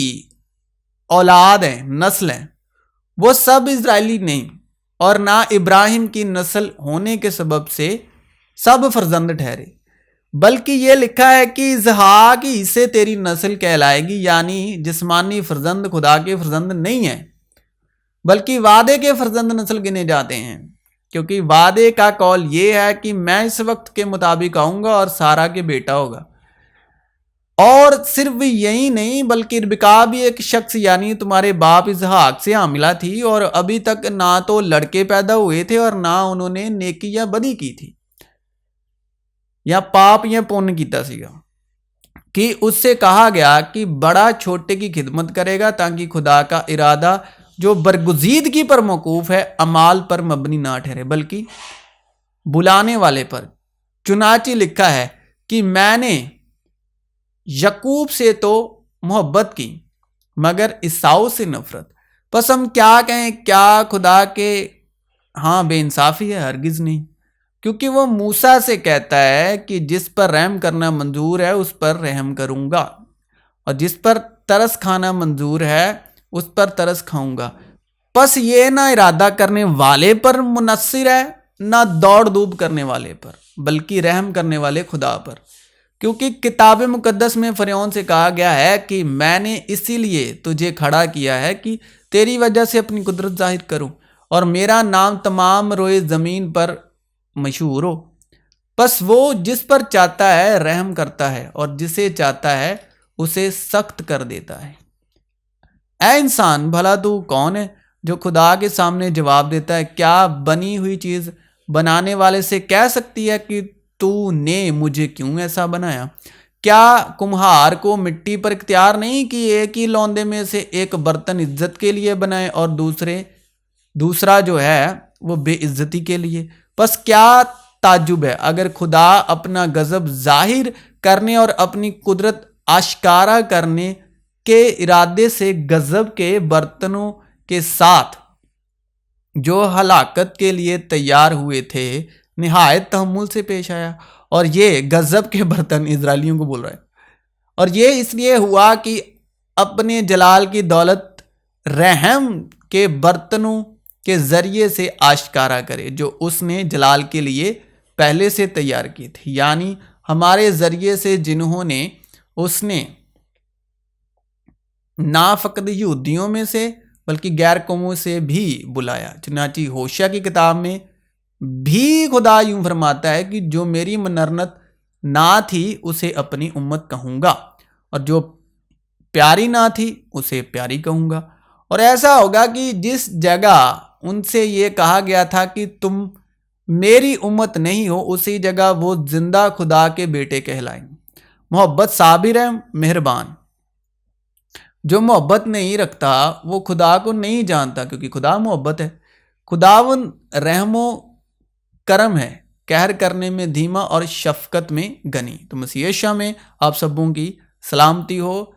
Speaker 1: औलाद है, नस्ल है, वो सब इज़राइली नहीं, और ना इब्राहिम की नस्ल होने के सबब से सब फर्जंद ठहरे, बल्कि ये लिखा है कि इसहाक ही से तेरी नस्ल कहलाएगी, यानी जिस्मानी फर्जंद खुदा के फर्जंद नहीं है, बल्कि वादे के फर्जंद नस्ल गिने जाते हैं। क्योंकि वादे का कौल ये है कि मैं इस वक्त के मुताबिक आऊँगा और सारा के बेटा होगा। और सिर्फ यही नहीं, बल्कि रिबका भी एक शख्स यानी तुम्हारे बाप इसहाक से हामिला थी, और अभी तक ना तो लड़के पैदा हुए थे और ना उन्होंने नेकी या बदी की थी या पाप या पुण्य कीता सीगा, कि उससे कहा गया कि बड़ा छोटे की खिदमत करेगा, ताकि खुदा का इरादा जो बरगुजीदगी पर मौकूफ है अमाल पर मबनी ना ठहरे, बल्कि बुलाने वाले पर, चुनाची लिखा है कि मैंने यकूब से तो मोहब्बत की मगर ईसाऊ से नफरत। बस हम क्या कहें, क्या खुदा के हाँ बेइंसाफी है? हरगिज नहीं, क्योंकि वो मूसा से कहता है कि जिस पर रहम करना मंजूर है उस पर रहम करूंगा, और जिस पर तरस खाना मंजूर है उस पर तरस खाऊंगा। बस ये ना इरादा करने वाले पर मुनस्सिर है, ना दौड़ धूप करने वाले पर, बल्कि रहम करने वाले खुदा पर। क्योंकि किताब मुकद्दस में फरौन से कहा गया है कि मैंने इसीलिए तुझे खड़ा किया है कि तेरी वजह से अपनी कुदरत जाहिर करूं और मेरा नाम तमाम रोए ज़मीन पर मशहूर हो। बस वो जिस पर चाहता है रहम करता है और जिसे चाहता है उसे सख्त कर देता है। ऐ इंसान, भला तू कौन है जो खुदा के सामने जवाब देता है? क्या बनी हुई चीज़ बनाने वाले से कह सकती है कि तूने मुझे क्यों ऐसा बनाया? क्या कुम्हार को मिट्टी पर इख्तियार नहीं कि एक ही लौंदे में से एक बर्तन इज्जत के लिए बनाए और दूसरा जो है वो बेइज्जती के लिए? बस क्या ताज्जुब है अगर खुदा अपना गजब जाहिर करने और अपनी कुदरत आश्कारा करने के इरादे से गजब के बर्तनों के साथ जो हलाकत के लिए तैयार हुए थे निहायत तहम्मुल से पेश आया। और ये गजब के बर्तन इजराइलियों को बोल रहा है, और ये इसलिए हुआ कि अपने जलाल की दौलत रहम के बर्तनों के जरिए से आश्कारा करे जो उसने जलाल के लिए पहले से तैयार की थी, यानी हमारे जरिए से जिन्होंने उसने ना फकत यहूदियों में से बल्कि गैर कौमों से भी बुलाया। चुनांचे होशिया की किताब में भी खुदा यूं फरमाता है कि जो मेरी मनरनत ना थी उसे अपनी उम्मत कहूंगा, और जो प्यारी ना थी उसे प्यारी कहूंगा। और ऐसा होगा कि जिस जगह उनसे ये कहा गया था कि तुम मेरी उम्मत नहीं हो, उसी जगह वो जिंदा खुदा के बेटे कहलाएंगे। मोहब्बत साबिर है, मेहरबान। जो मोहब्बत नहीं रखता वो खुदा को नहीं जानता, क्योंकि खुदा मोहब्बत है। खुदावन रहमो करम है, कहर करने में धीमा और शफकत में गनी। तो मसीह यीशु में आप सबों की सलामती हो।